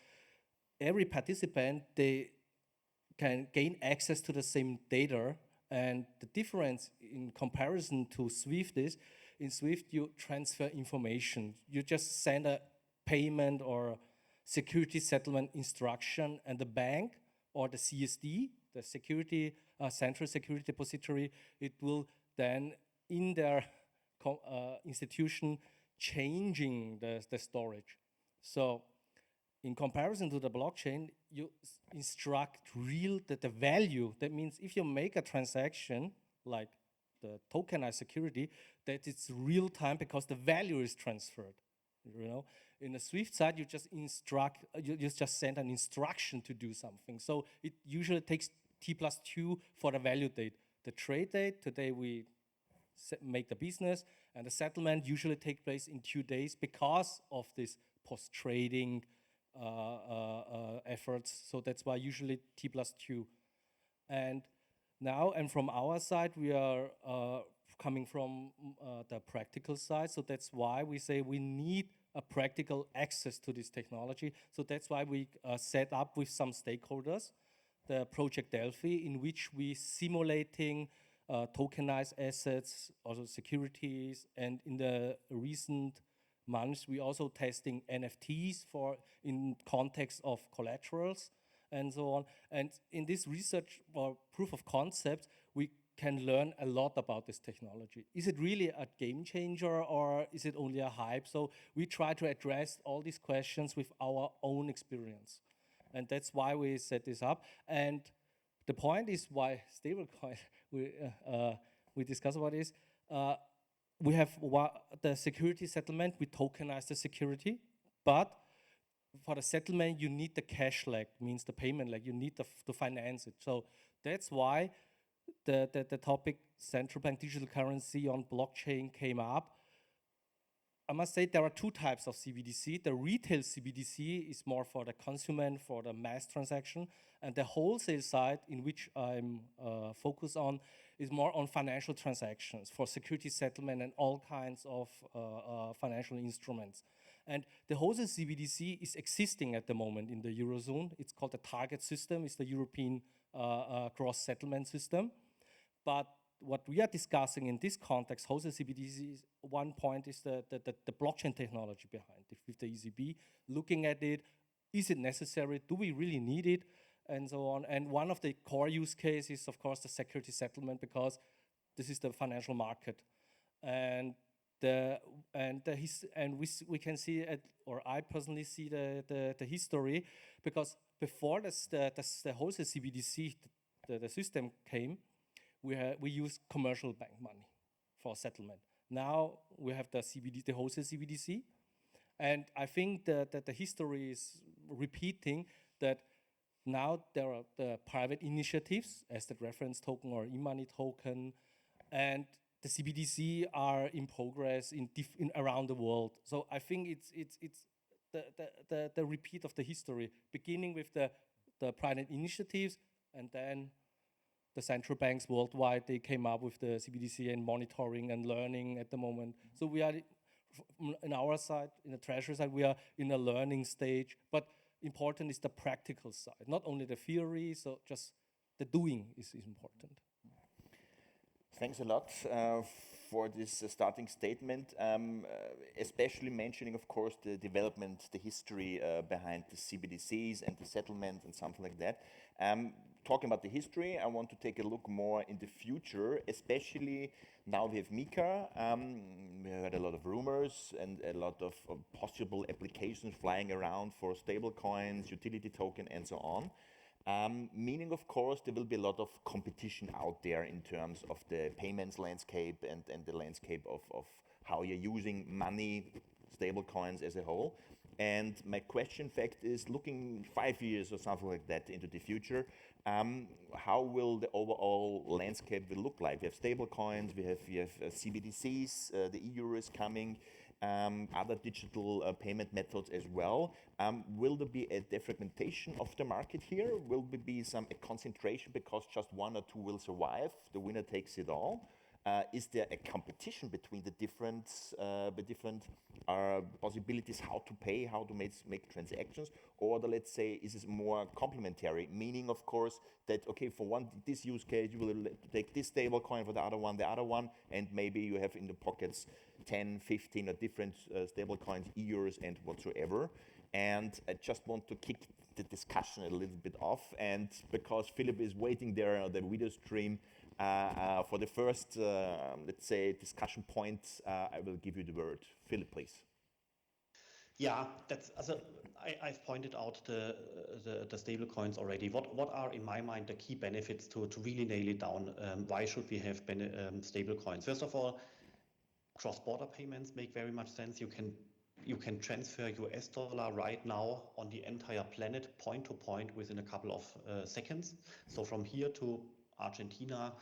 every participant, they can gain access to the same data. And the difference in comparison to SWIFT is, in SWIFT you transfer information. You just send a payment or security settlement instruction, and the bank or the CSD, the Central Security Depository, it will then in their institution changing the storage. So in comparison to the blockchain, you instruct the value. That means if you make a transaction like the tokenized security, that it's real time because the value is transferred. You know, in the SWIFT side, you just you just send an instruction to do something. So it usually takes T+2 for the value date. The trade date, today we make the business, and the settlement usually takes place in 2 days because of this post-trading efforts. So that's why usually T+2. And now, and from our side, we are coming from the practical side. So that's why we say we need a practical access to this technology. So that's why we set up with some stakeholders the project Delphi, in which we simulating tokenized assets, also securities, and in the recent months we also testing NFTs for in context of collaterals and so on. And in this research or proof of concept, we can learn a lot about this technology. Is it really a game changer, or is it only a hype? So we try to address all these questions with our own experience. And that's why we set this up. And the point is why stablecoin, we discuss about this. We have the security settlement, we tokenize the security, but for the settlement, you need the cash leg, means the payment leg, you need to finance it. So that's why the topic central bank digital currency on blockchain came up. I must say there are two types of CBDC. The retail CBDC is more for the consumer, for the mass transaction, and the wholesale side, in which I'm focused on, is more on financial transactions for security settlement and all kinds of financial instruments. And the wholesale CBDC is existing at the moment in the Eurozone. It's called the target system. It's the European cross-settlement system. But what we are discussing in this context, wholesale CBDC, is one point is the blockchain technology behind it, with the ECB looking at it. Is it necessary? Do we really need it? And so on. And one of the core use cases is, of course, the security settlement, because this is the financial market. And we can see it, or I personally see the history, because before the wholesale CBDC, the system came, we used commercial bank money for settlement. Now we have the wholesale CBDC, and I think that the history is repeating that now there are the private initiatives, asset reference token or e-money token, and the CBDC are in progress in around the world. So I think it's the repeat of the history, beginning with the private initiatives, and then the central banks worldwide, they came up with the CBDC and monitoring and learning at the moment. So we are, in our side, in the treasury side, we are in a learning stage, but important is the practical side, not only the theory, so just the doing is important. Thanks a lot for this starting statement, especially mentioning, of course, the development, the history behind the CBDCs and the settlement and something like that. Talking about the history, I want to take a look more in the future, especially now we have MiCAR. We heard a lot of rumors and a lot of possible applications flying around for stable coins, utility token, and so on. Meaning, of course, there will be a lot of competition out there in terms of the payments landscape and the landscape of how you're using money, stable coins as a whole. And my question, in fact, is looking 5 years or something like that into the future, how will the overall landscape will look like? We have stable coins, we have CBDCs, the euro is coming, other digital payment methods as well. Will there be a defragmentation of the market here? Will there be a concentration because just one or two will survive? The winner takes it all? Is there a competition between the different possibilities how to pay, how to make transactions, or let's say is it more complementary? Meaning, of course, that okay, for this use case you will take this stable coin, for the other one, and maybe you have in the pockets 10, 15 or different stable coins, euros and whatsoever. And I just want to kick the discussion a little bit off, and because Philipp is waiting there on the video stream for the first, let's say, discussion points, I will give you the word. Philipp, please. Yeah, that's also I've pointed out the stable coins already. What are in my mind the key benefits to really nail it down? Why should we have stable coins? First of all, cross-border payments make very much sense. You can transfer US dollar right now on the entire planet, point to point, within a couple of seconds. So from here to Argentina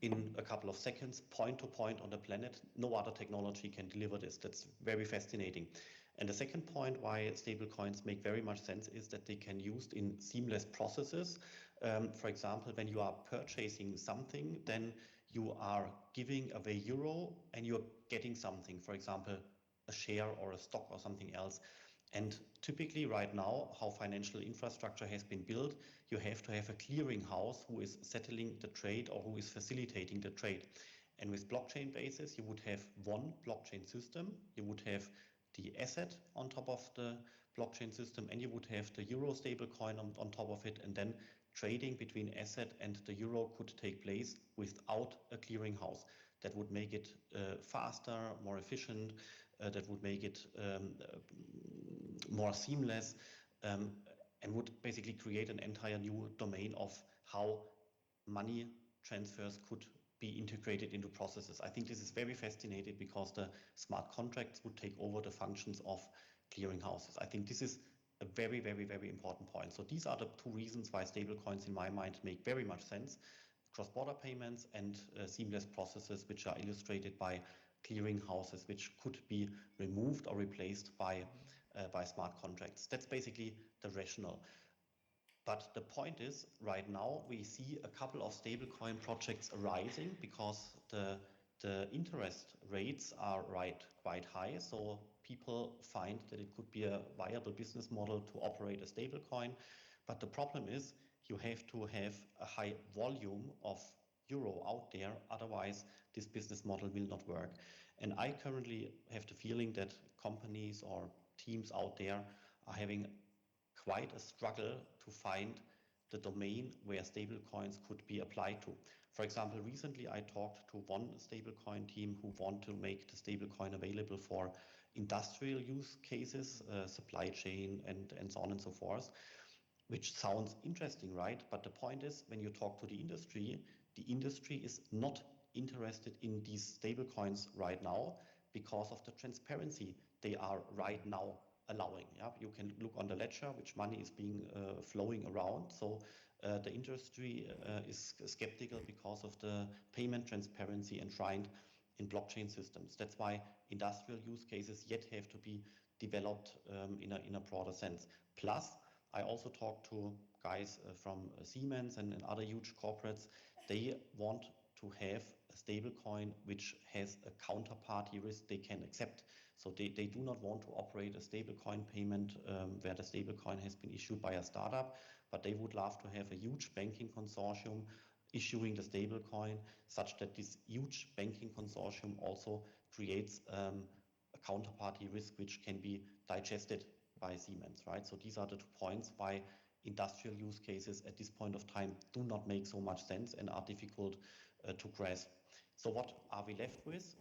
in a couple of seconds, point to point on the planet. No other technology can deliver this. That's very fascinating. And the second point why stable coins make very much sense is that they can be used in seamless processes. For example, when you are purchasing something, then you are giving away euro and you're getting something, for example, a share or a stock or something else. And typically right now, how financial infrastructure has been built, you have to have a clearinghouse who is settling the trade or who is facilitating the trade. And with blockchain basis, you would have one blockchain system, you would have the asset on top of the blockchain system, and you would have the euro stable coin on top of it, and then trading between asset and the euro could take place without a clearinghouse. That would make it faster, more efficient, that would make it more seamless, and would basically create an entire new domain of how money transfers could be integrated into processes. I think this is very fascinating because the smart contracts would take over the functions of clearinghouses. I think this is a very, very, very important point. So these are the two reasons why stablecoins, in my mind, make very much sense. Cross-border payments and seamless processes, which are illustrated by clearinghouses, which could be removed or replaced by smart contracts. That's basically the rationale. But the point is, right now, we see a couple of stablecoin projects arising because the interest rates are quite high. So people find that it could be a viable business model to operate a stablecoin. But the problem is you have to have a high volume of euro out there. Otherwise, this business model will not work. And I currently have the feeling that companies or teams out there are having quite a struggle to find the domain where stablecoins could be applied to. For example, recently I talked to one stablecoin team who want to make the stablecoin available for industrial use cases, supply chain, and so on and so forth, which sounds interesting, right? But the point is, when you talk to the industry is not interested in these stablecoins right now because of the transparency they are right now allowing. Yeah, you can look on the ledger which money is being flowing around. So the industry is skeptical because of the payment transparency enshrined in blockchain systems. That's why industrial use cases yet have to be developed in a broader sense. Plus, I also talked to guys from Siemens and other huge corporates. They want to have a stable coin which has a counterparty risk they can accept. So they do not want to operate a stablecoin payment where the stablecoin has been issued by a startup, but they would love to have a huge banking consortium issuing the stablecoin such that this huge banking consortium also creates a counterparty risk which can be digested by Siemens, right? So these are the 2 points why industrial use cases at this point of time do not make so much sense and are difficult to grasp. So what are we left with?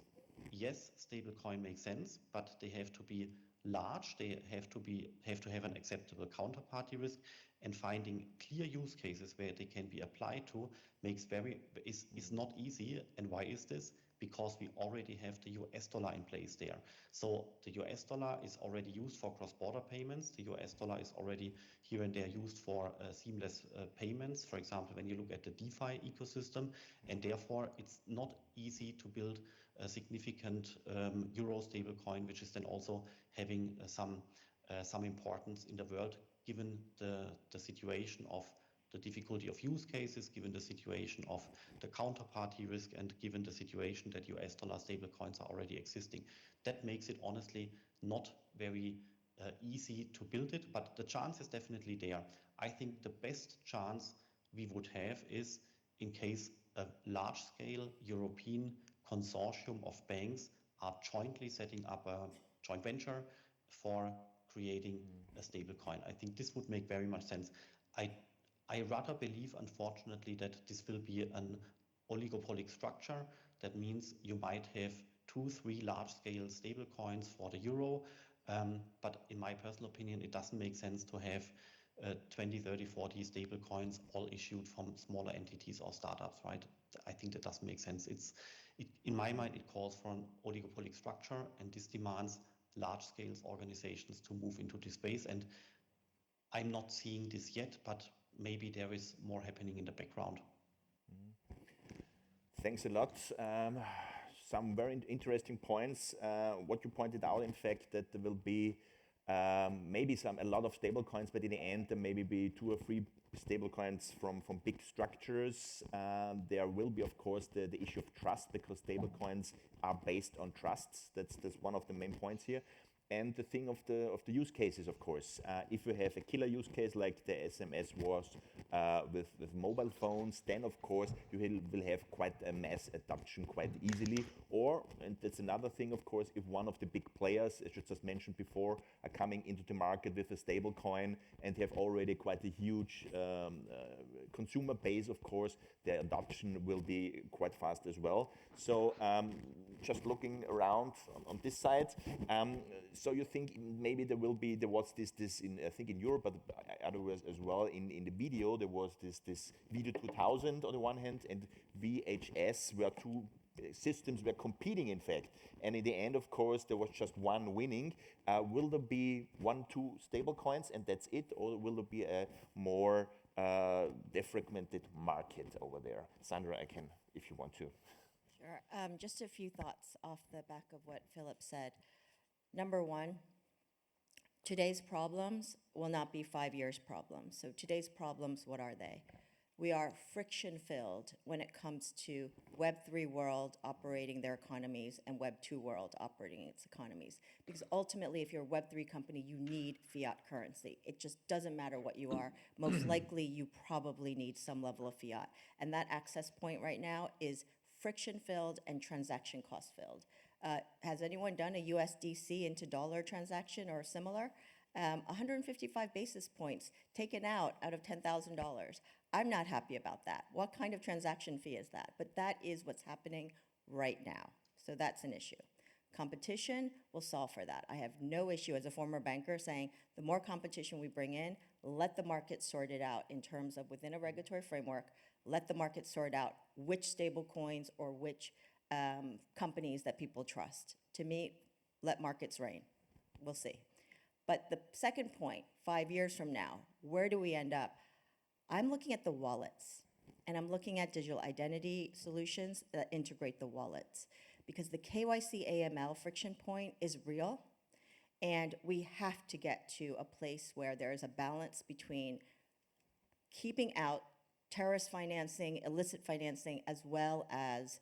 Yes, stablecoin makes sense, but they have to be large. They have to have an acceptable counterparty risk, and finding clear use cases where they can be applied to is not easy. And why is this? Because we already have the US dollar in place there. So the US dollar is already used for cross-border payments. The US dollar is already here and there used for seamless payments. For example, when you look at the DeFi ecosystem, and therefore it's not easy to build a significant euro stablecoin, which is then also having some importance in the world, given the situation of the difficulty of use cases, given the situation of the counterparty risk, and given the situation that US dollar stablecoins are already existing. That makes it honestly not very easy to build it, but the chance is definitely there. I think the best chance we would have is in case a large-scale European consortium of banks are jointly setting up a joint venture for creating a stablecoin. I think this would make very much sense. I rather believe, unfortunately, that this will be an oligopolic structure. That means you might have 2-3 large-scale stablecoins for the euro, but in my personal opinion, it doesn't make sense to have 20, 30, 40 stable coins all issued from smaller entities or startups, right? I think that doesn't make sense. In my mind, it calls for an oligopolic structure, and this demands large-scale organizations to move into this space. And I'm not seeing this yet, but maybe there is more happening in the background. Thanks a lot. Some very interesting points. What you pointed out, in fact, that there will be maybe a lot of stable coins, but in the end there maybe be 2 or 3 stable coins from big structures. There will be, of course, the issue of trust, because stable coins are based on trusts. That's one of the main points here. And the thing of the use cases, of course. If you have a killer use case like the SMS wars with mobile phones, then of course you will have quite a mass adoption quite easily. Or, and that's another thing, of course, if one of the big players, as you just mentioned before, are coming into the market with a stable coin and have already quite a huge consumer base, of course, their adoption will be quite fast as well. So just looking around on this side, so you think maybe there was this in, I think in Europe, but otherwise as well in the video, there was this Video 2000 on the one hand, and VHS, where 2 systems were competing, in fact. And in the end, of course, there was just one winning. Will there be 1, 2 stable coins and that's it? Or will there be a more defragmented market over there? Sandra, I can, if you want to. Sure. Just a few thoughts off the back of what Philipp said. Number one, today's problems will not be 5 years' problems. So today's problems, what are they? We are friction-filled when it comes to Web3 world operating their economies and Web2 world operating its economies. Because ultimately, if you're a Web3 company, you need fiat currency. It just doesn't matter what you are. Most likely, you probably need some level of fiat. And that access point right now is friction-filled and transaction cost-filled. Has anyone done a USDC into dollar transaction or similar? 155 basis points taken out of $10,000. I'm not happy about that. What kind of transaction fee is that? But that is what's happening right now. So that's an issue. Competition will solve for that. I have no issue as a former banker saying the more competition we bring in, let the market sort it out in terms of within a regulatory framework, let the market sort out which stable coins or which companies that people trust. To me, let markets reign. We'll see. But the second point, 5 years from now, where do we end up? I'm looking at the wallets, and I'm looking at digital identity solutions that integrate the wallets, because the KYC AML friction point is real, and we have to get to a place where there is a balance between keeping out terrorist financing, illicit financing, as well as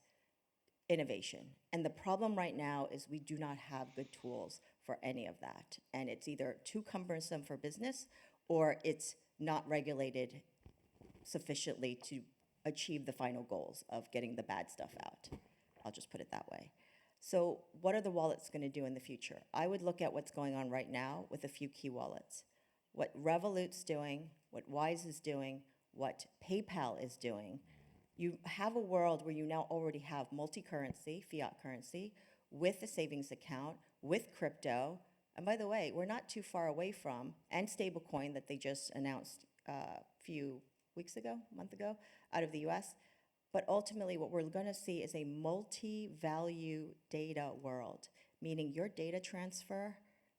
innovation. And the problem right now is we do not have good tools for any of that. And it's either too cumbersome for business or it's not regulated sufficiently to achieve the final goals of getting the bad stuff out. I'll just put it that way. So what are the wallets going to do in the future? I would look at what's going on right now with a few key wallets. What Revolut's doing, what Wise is doing, what PayPal is doing. You have a world where you now already have multi-currency, fiat currency, with a savings account, with crypto. And by the way, we're not too far away from, and stablecoin that they just announced a few weeks ago, a month ago, out of the US. But ultimately, what we're going to see is a multi-value data world, meaning your data transfer,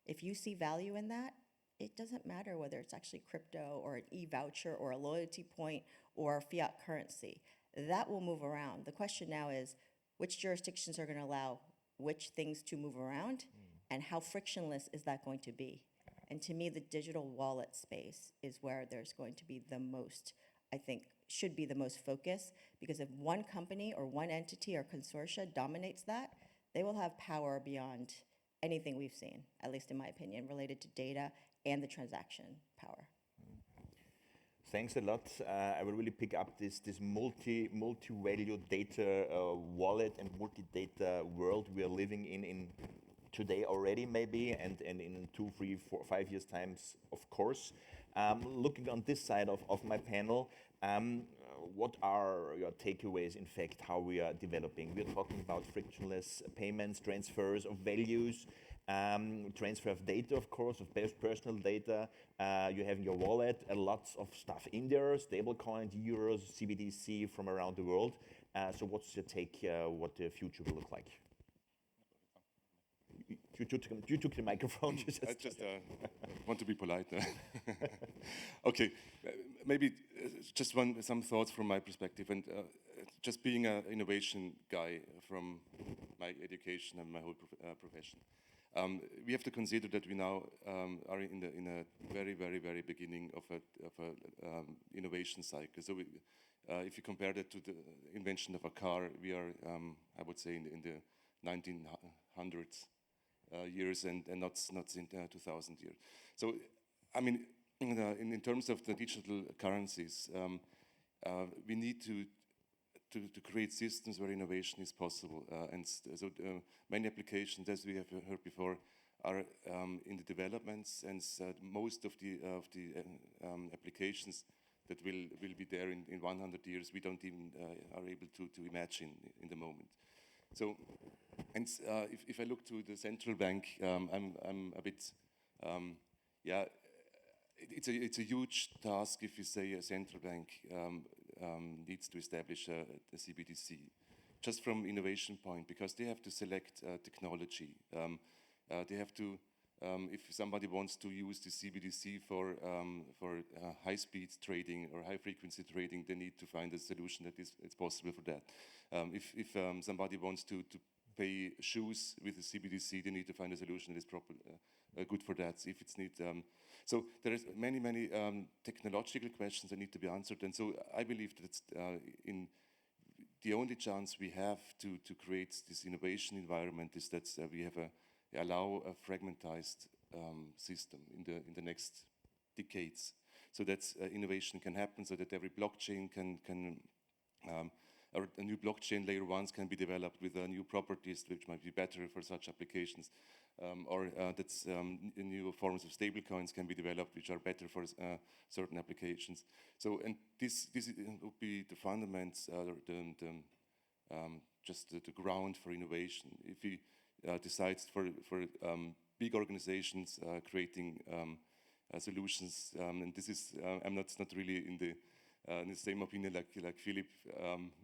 if you see value in that, it doesn't matter whether it's actually crypto or an e-voucher or a loyalty point or fiat currency. That will move around. The question now is, which jurisdictions are going to allow which things to move around, and how frictionless is that going to be? And to me, the digital wallet space is where there's going to be the most I think, should be the most focus, because if one company or one entity or consortia dominates that, they will have power beyond anything we've seen, at least in my opinion, related to data and the transaction power. Thanks a lot. I will really pick up this multi-value data wallet and multi-data world we are living in today already, maybe, and in 2, 3, 4, 5 years times, of course. Looking on this side of my panel, what are your takeaways, in fact, how we are developing? We're talking about frictionless payments, transfers of values, transfer of data, of course, of personal data. You have in your wallet lots of stuff in there, stablecoins, euros, CBDC from around the world. So what's your take, what the future will look like? You took the microphone. I just want to be polite. Okay, maybe just some thoughts from my perspective, and just being an innovation guy from my education and my whole profession. We have to consider that we now are in a very beginning of a innovation cycle. So if you compare that to the invention of a car, we are, I would say, in the 1900s. Years and not in 2000 years. So, I mean, in terms of the digital currencies, we need to create systems where innovation is possible. And so many applications, as we have heard before, are in the developments, and most of the applications that will be there in 100 years, we don't even are able to imagine in the moment. So, and if I look to the central bank, I'm a bit, yeah, it's a huge task if you say a central bank needs to establish a CBDC, just from innovation point, because they have to select technology. They have to, if somebody wants to use the CBDC for high-speed trading or high-frequency trading, they need to find a solution that is possible for that. If somebody wants to pay shoes with the CBDC, they need to find a solution that is proper, good for that. If it's need, so there is many technological questions that need to be answered, and so I believe that in the only chance we have to create this innovation environment is that we have allow a fragmentized system in the next decades, so that innovation can happen, so that every blockchain can or a new blockchain layer ones can be developed with new properties which might be better for such applications, or that new forms of stablecoins can be developed which are better for certain applications. So, and this would be the fundamentals, just the ground for innovation. If we decide for big organizations creating solutions, and this is I'm not really in the same opinion like Philipp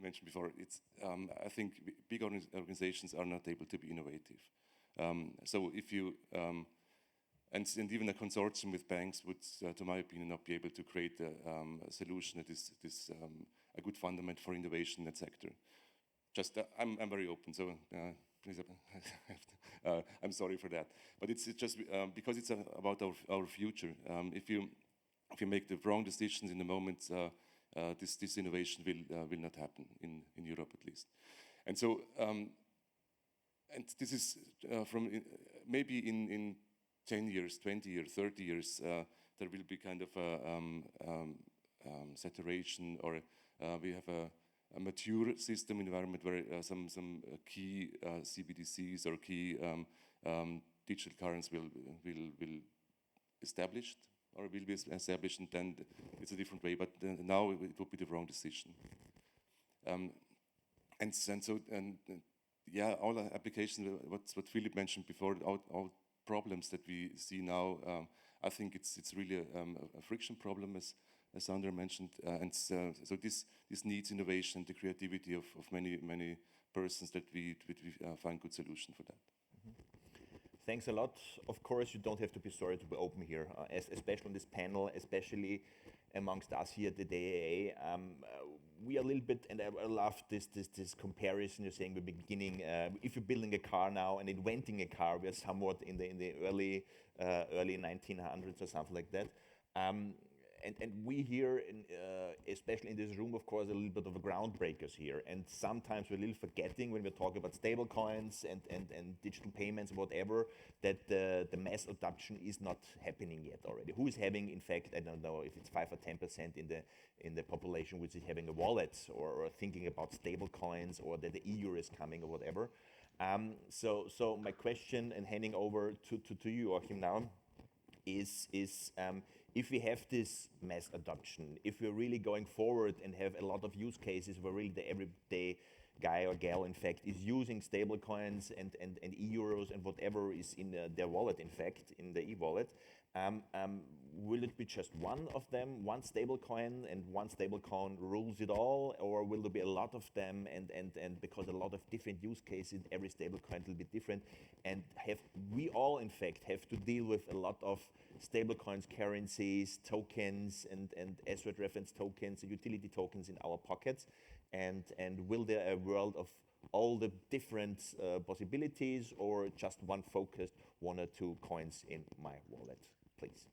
mentioned before. It's I think big organizations are not able to be innovative. So if you and even a consortium with banks would, to my opinion, not be able to create a solution that is a good fundament for innovation in that sector. Just I'm very open, so please, I'm sorry for that. But it's just because it's about our future. If you make the wrong decisions in the moment, this innovation will not happen in Europe at least. And so and this is from maybe in 10 years, 20 years, 30 years, there will be kind of a saturation, or we have a mature system environment where some key CBDCs or key digital currencies will established or will be established, and then it's a different way. But now it would be the wrong decision. And so yeah, all applications. What Philipp mentioned before, all problems that we see now. I think it's really a friction problem, as Sandra mentioned, and so this needs innovation, the creativity of many persons that we find good solution for that. Thanks a lot. Of course, you don't have to be sorry to be open here, especially on this panel, especially amongst us here at the DAAA. We are a little bit, and I love this comparison you're saying at the beginning. If you're building a car now and inventing a car, we are somewhat in the early 1900s or something like that. and we here, especially in this room, of course, a little bit of a groundbreakers here. And sometimes we're a little forgetting when we're talking about stable coins and digital payments, whatever, that the mass adoption is not happening yet already. Who is having, in fact, I don't know if it's 5 or 10% in the population which is having a wallet or thinking about stable coins, or that the EU is coming or whatever. So my question, and handing over to you, Joachim, now, is if we have this mass adoption, if we're really going forward and have a lot of use cases where really the everyday guy or gal, in fact, is using stable coins and euros and whatever is in their wallet, in fact, in the e-wallet, will it be just one of them, one stable coin, and one stable coin rules it all, or will there be a lot of them, and because a lot of different use cases, every stable coin will be different, and we all, in fact, have to deal with a lot of stable coins, currencies, tokens, and as-word reference tokens, utility tokens in our pockets, and will there a world of all the different possibilities, or just one focused, one or two coins in my wallet, please?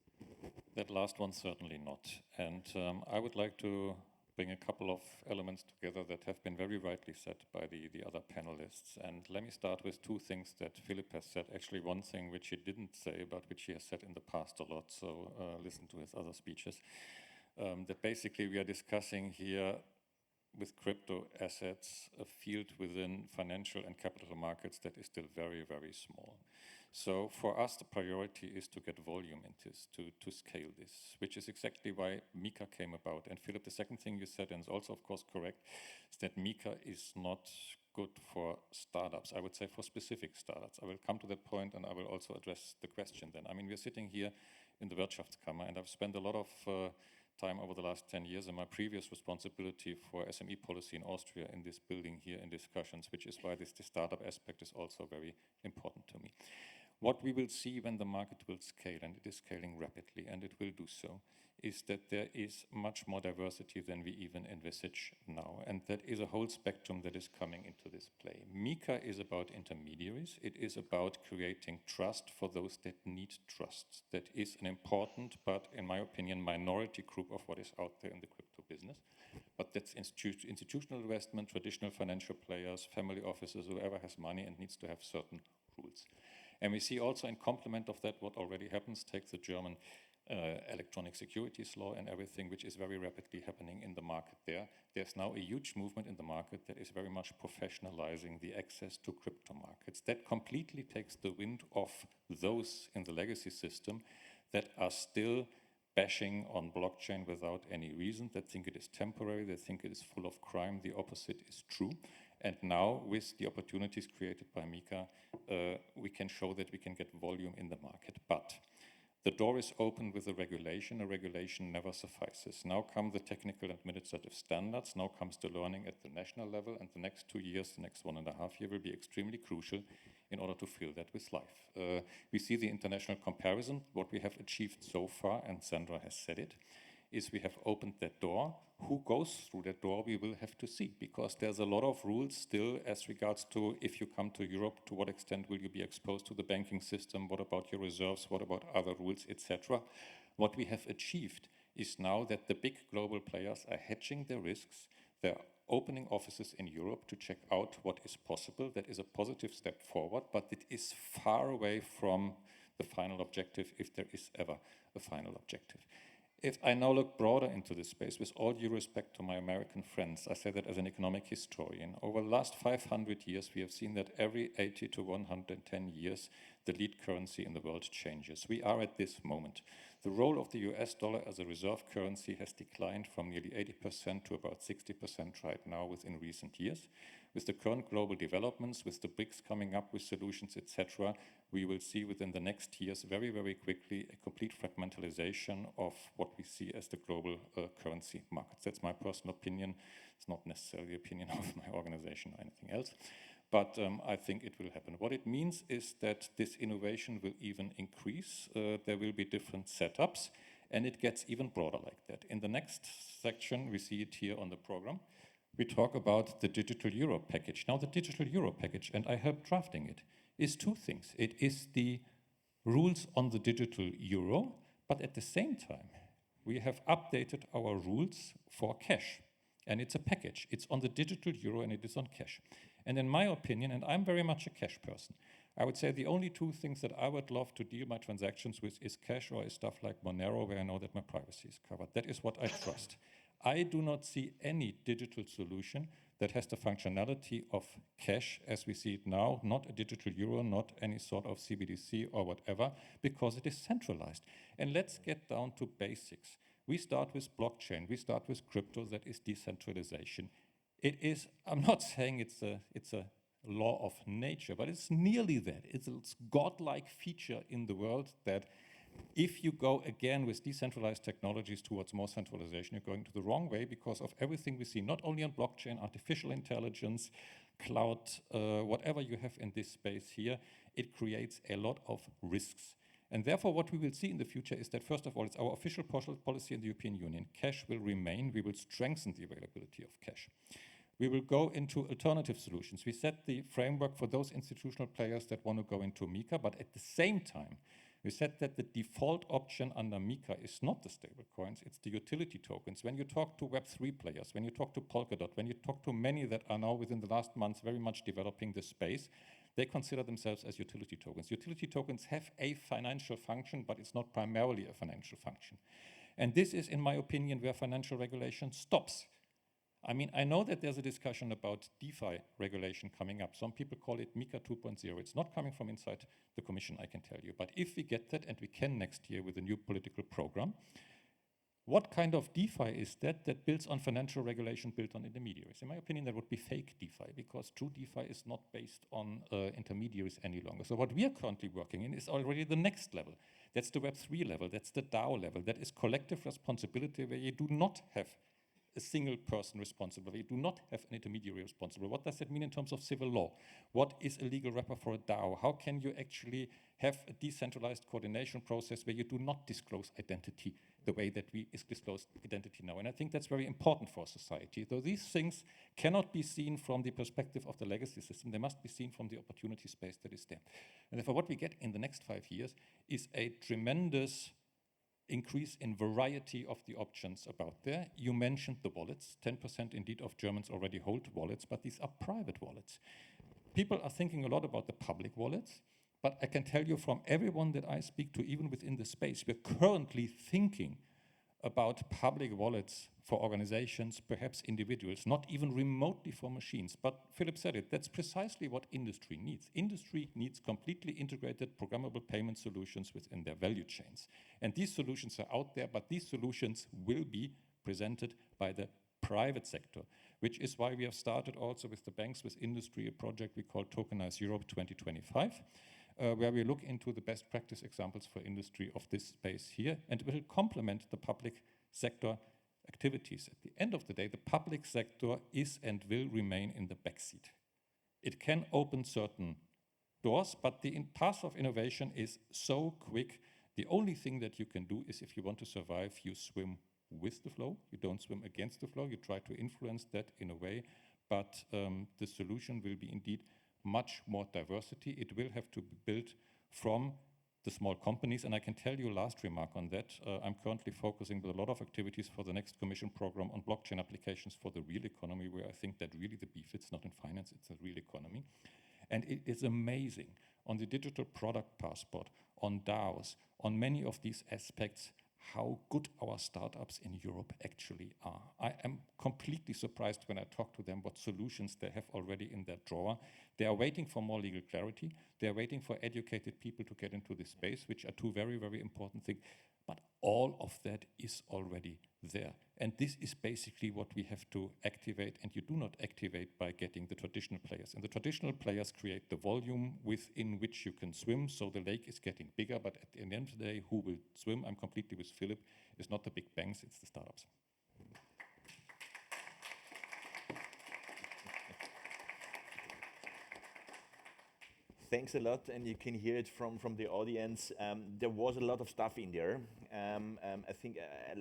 That last one, certainly not. And I would like to bring a couple of elements together that have been very rightly said by the other panelists. And let me start with two things that Philipp has said. Actually, one thing which he didn't say, but which he has said in the past a lot, so listen to his other speeches. That basically we are discussing here with crypto assets a field within financial and capital markets that is still very, very small. So for us, the priority is to get volume in this, to scale this, which is exactly why MiCAR came about. And Philipp, the second thing you said, and it's also of course correct, is that MiCAR is not good for startups. I would say for specific startups. I will come to that point, and I will also address the question then. I mean, we're sitting here in the Wirtschaftskammer, and I've spent a lot of time over the last 10 years in my previous responsibility for SME policy in Austria in this building here in discussions, which is why this startup aspect is also very important to me. What we will see when the market will scale, and it is scaling rapidly, and it will do so, is that there is much more diversity than we even envisage now. And that is a whole spectrum that is coming into this play. MiCAR is about intermediaries. It is about creating trust for those that need trust. That is an important, but in my opinion, minority group of what is out there in the crypto business. But that's institutional investment, traditional financial players, family offices, whoever has money and needs to have certain rules. And we see also in complement of that what already happens. Take the German electronic securities law and everything, which is very rapidly happening in the market there. There's now a huge movement in the market that is very much professionalizing the access to crypto markets. That completely takes the wind off those in the legacy system that are still bashing on blockchain without any reason, that think it is temporary, they think it is full of crime. The opposite is true. And now, with the opportunities created by MiCAR, we can show that we can get volume in the market. But the door is open with a regulation. A regulation never suffices. Now come the technical and administrative standards. Now comes the learning at the national level. And the next 2 years, the next 1.5 years will be extremely crucial in order to fill that with life. We see the international comparison. What we have achieved so far, and Sandra has said it, is we have opened that door. Who goes through that door, we will have to see, because there's a lot of rules still as regards to if you come to Europe, to what extent will you be exposed to the banking system, what about your reserves, what about other rules, etc. What we have achieved is now that the big global players are hedging their risks. They're opening offices in Europe to check out what is possible. That is a positive step forward, but it is far away from the final objective, if there is ever a final objective. If I now look broader into this space, with all due respect to my American friends, I say that as an economic historian, over the last 500 years, we have seen that every 80 to 110 years, the lead currency in the world changes. We are at this moment. The role of the US dollar as a reserve currency has declined from nearly 80% to about 60% right now within recent years. With the current global developments, with the BRICS coming up with solutions, etc., we will see within the next years very, very quickly a complete fragmentalization of what we see as the global currency markets. That's my personal opinion. It's not necessarily the opinion of my organization or anything else. But I think it will happen. What it means is that this innovation will even increase. There will be different setups, and it gets even broader like that. In the next section, we see it here on the program. We talk about the Digital Euro package. Now, the Digital Euro package, and I helped drafting it, is two things. It is the rules on the digital euro, but at the same time, we have updated our rules for cash. And it's a package. It's on the digital euro and it is on cash. And in my opinion, and I'm very much a cash person, I would say the only two things that I would love to deal my transactions with is cash or is stuff like Monero, where I know that my privacy is covered. That is what I trust. I do not see any digital solution that has the functionality of cash as we see it now, not a digital euro, not any sort of CBDC or whatever, because it is centralized. And let's get down to basics. We start with blockchain, we start with crypto, that is decentralization. It is, I'm not saying it's a law of nature, but it's nearly that. It's a godlike feature in the world that if you go again with decentralized technologies towards more centralization, you're going to the wrong way because of everything we see, not only on blockchain, artificial intelligence, cloud, whatever you have in this space here, it creates a lot of risks. And therefore, what we will see in the future is that, first of all, it's our official policy in the European Union. Cash will remain. We will strengthen the availability of cash. We will go into alternative solutions. We set the framework for those institutional players that want to go into MiCAR, but at the same time, we said that the default option under MiCAR is not the stable coins, it's the utility tokens. When you talk to Web3 players, when you talk to Polkadot, when you talk to many that are now within the last months very much developing this space, they consider themselves as utility tokens. Utility tokens have a financial function, but it's not primarily a financial function. And this is, in my opinion, where financial regulation stops. I mean, I know that there's a discussion about DeFi regulation coming up. Some people call it MiCAR 2.0. It's not coming from inside the Commission, I can tell you. But if we get that, and we can next year with a new political program, what kind of DeFi is that builds on financial regulation built on intermediaries? In my opinion, that would be fake DeFi, because true DeFi is not based on intermediaries any longer. So what we are currently working in is already the next level. That's the Web3 level, that's the DAO level, that is collective responsibility where you do not have a single person responsible, you do not have an intermediary responsible. What does that mean in terms of civil law? What is a legal wrapper for a DAO? How can you actually have a decentralized coordination process where you do not disclose identity the way that we disclose identity now? And I think that's very important for society. Though these things cannot be seen from the perspective of the legacy system, they must be seen from the opportunity space that is there. And therefore what we get in the next 5 years is a tremendous increase in variety of the options about there. You mentioned the wallets. 10% indeed of Germans already hold wallets, but these are private wallets. People are thinking a lot about the public wallets, but I can tell you from everyone that I speak to, even within the space, we're currently thinking about public wallets for organizations, perhaps individuals, not even remotely for machines. But Philipp said it, that's precisely what industry needs. Industry needs completely integrated programmable payment solutions within their value chains. And these solutions are out there, but these solutions will be presented by the private sector, which is why we have started also with the banks, with industry, a project we call Tokenize Europe 2025, where we look into the best practice examples for industry of this space here, and it will complement the public sector activities. At the end of the day, the public sector is and will remain in the backseat. It can open certain doors, but the path of innovation is so quick. The only thing that you can do is, if you want to survive, you swim with the flow. You don't swim against the flow. You try to influence that in a way, but the solution will be indeed much more diversity. It will have to be built from the small companies. And I can tell you, last remark on that, I'm currently focusing with a lot of activities for the next Commission program on blockchain applications for the real economy, where I think that really the beef, it's not in finance, it's a real economy. And it is amazing on the digital product passport, on DAOs, on many of these aspects, how good our startups in Europe actually are. I am completely surprised when I talk to them what solutions they have already in their drawer. They are waiting for more legal clarity. They are waiting for educated people to get into this space, which are two very, very important things. But all of that is already there. And this is basically what we have to activate, and you do not activate by getting the traditional players. And the traditional players create the volume within which you can swim, so the lake is getting bigger, but at the end of the day, who will swim? I'm completely with Philipp. It's not the big banks, it's the startups. Thanks a lot, and you can hear it from the audience. There was a lot of stuff in there. I think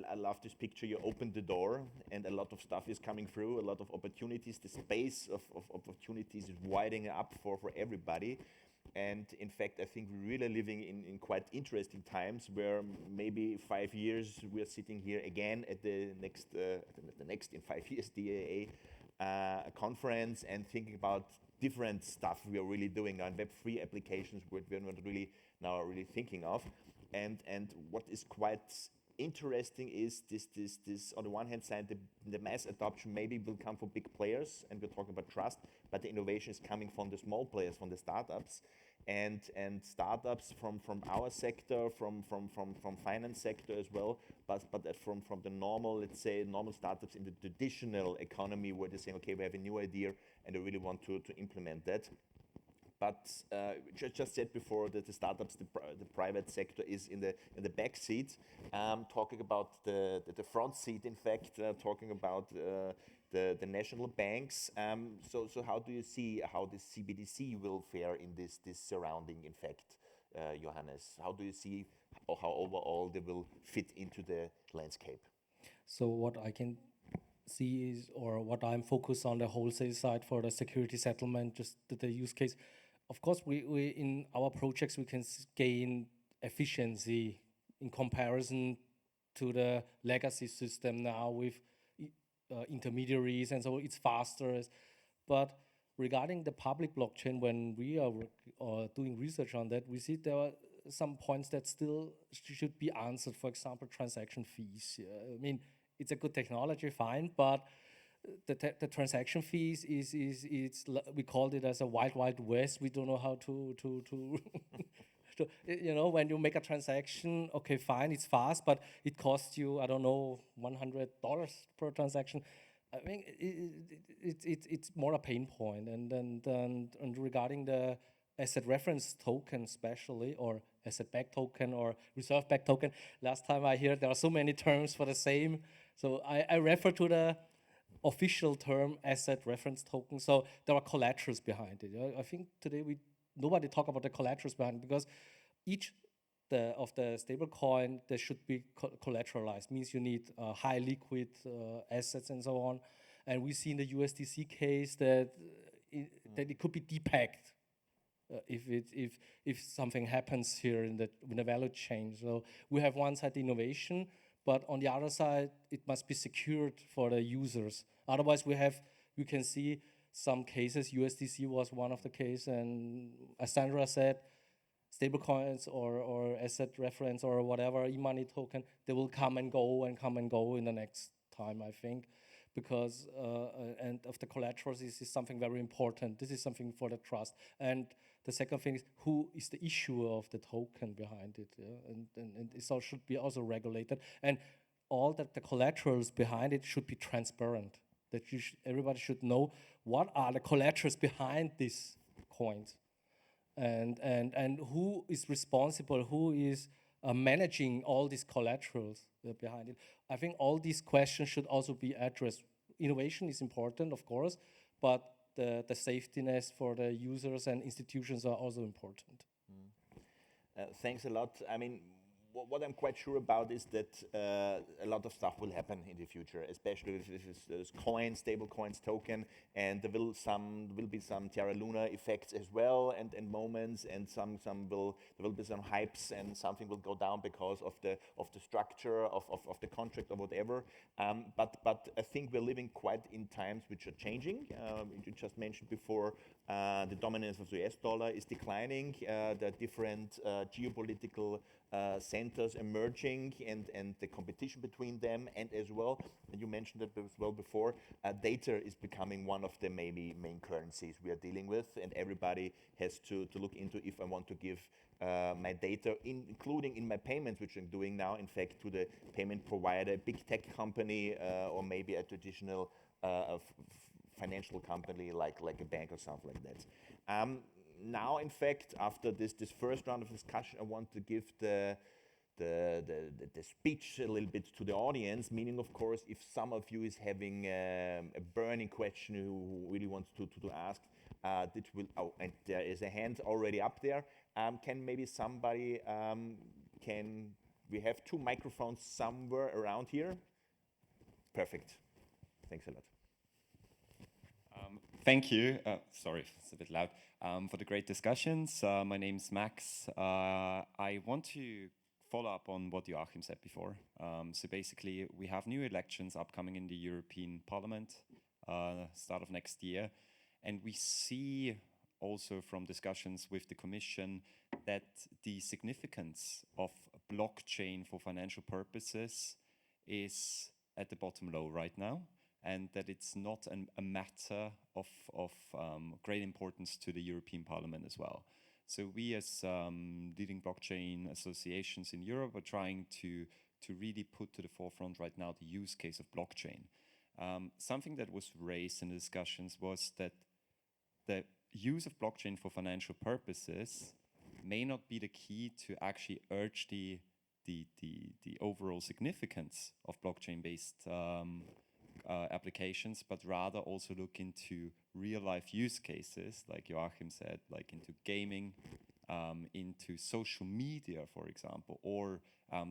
I love this picture. You opened the door, and a lot of stuff is coming through, a lot of opportunities. The space of opportunities is widening up for everybody. And in fact, I think we're really living in quite interesting times where maybe 5 years we're sitting here again at the next in 5 years DAAA conference and thinking about different stuff we are really doing on Web3 applications we're not really now really thinking of. And what is quite interesting is this on the one hand side, the mass adoption maybe will come from big players, and we're talking about trust, but the innovation is coming from the small players, from the startups, and startups from our sector, from finance sector as well, but from the normal, let's say, normal startups in the traditional economy where they're saying, okay, we have a new idea and they really want to implement that. But just said before that the startups, the private sector is in the back seat, talking about the front seat. In fact, talking about the national banks. So how do you see how the CBDC will fare in this surrounding? In fact, Johannes, how do you see how overall they will fit into the landscape? So what I can see is, or what I'm focused on the wholesale side for the security settlement, just the use case. Of course, we in our projects, we can gain efficiency in comparison to the legacy system now with intermediaries, and so it's faster. But regarding the public blockchain, when we are doing research on that, we see there are some points that still should be answered. For example, transaction fees. I mean, it's a good technology, fine, but the transaction fees it's we called it as a wild west. We don't know how to you know, when you make a transaction, okay, fine, it's fast, but it costs you, I don't know, $100 per transaction. I mean, it's more a pain point. And regarding the asset reference token, especially, or asset back token or reserve back token, last time I heard there are so many terms for the same. So I refer to the official term asset reference token. So there are collaterals behind it. I think today nobody talk about the collaterals behind it, because each of the stable coin, they should be collateralized. Means you need high liquid assets and so on. And we see in the USDC case that it could be depegged if something happens here in the value chain. So we have one side the innovation, but on the other side, it must be secured for the users. Otherwise, we can see some cases. USDC was one of the cases, and as Sandra said, stablecoins or asset reference or whatever e-money token, they will come and go in the next time, I think, because and of the collaterals, this is something very important. This is something for the trust. And the second thing is, who is the issuer of the token behind it? Yeah? And this all should be also regulated. And all that the collaterals behind it should be transparent. That everybody should know what are the collaterals behind these coins, and who is responsible, who is managing all these collaterals behind it. I think all these questions should also be addressed. Innovation is important, of course, but the safetiness for the users and institutions are also important. Thanks a lot. I mean, what I'm quite sure about is that a lot of stuff will happen in the future, especially if this coin, stable coins token, and there will be some Terra Luna effects as well, and moments, and there will be some hypes, and something will go down because of the structure of the contract or whatever. But I think we're living quite in times which are changing. You just mentioned before, the dominance of the US dollar is declining. There are different geopolitical centers emerging, and the competition between them, and as well, and you mentioned that as well before, data is becoming one of the maybe main currencies we are dealing with, and everybody has to look into if I want to give my data, including in my payments, which I'm doing now, in fact, to the payment provider, big tech company, or maybe a traditional financial company like a bank or something like that. Now, in fact, after this first round of discussion, I want to give the speech a little bit to the audience, meaning, of course, if some of you is having a burning question who really wants to ask, and there is a hand already up there. Can maybe somebody, we have 2 microphones somewhere around here? Perfect. Thanks a lot. Thank you. Sorry, it's a bit loud. For the great discussions. My name's Max. I want to follow up on what Joachim said before. So basically, we have new elections upcoming in the European Parliament, start of next year. And we see also from discussions with the Commission that the significance of blockchain for financial purposes is at the bottom low right now, and that it's not a matter of great importance to the European Parliament as well. So we as leading blockchain associations in Europe are trying to really put to the forefront right now the use case of blockchain. Something that was raised in the discussions was that the use of blockchain for financial purposes may not be the key to actually urge the overall significance of blockchain-based applications, but rather also look into real-life use cases, like Joachim said, like into gaming, into social media, for example, or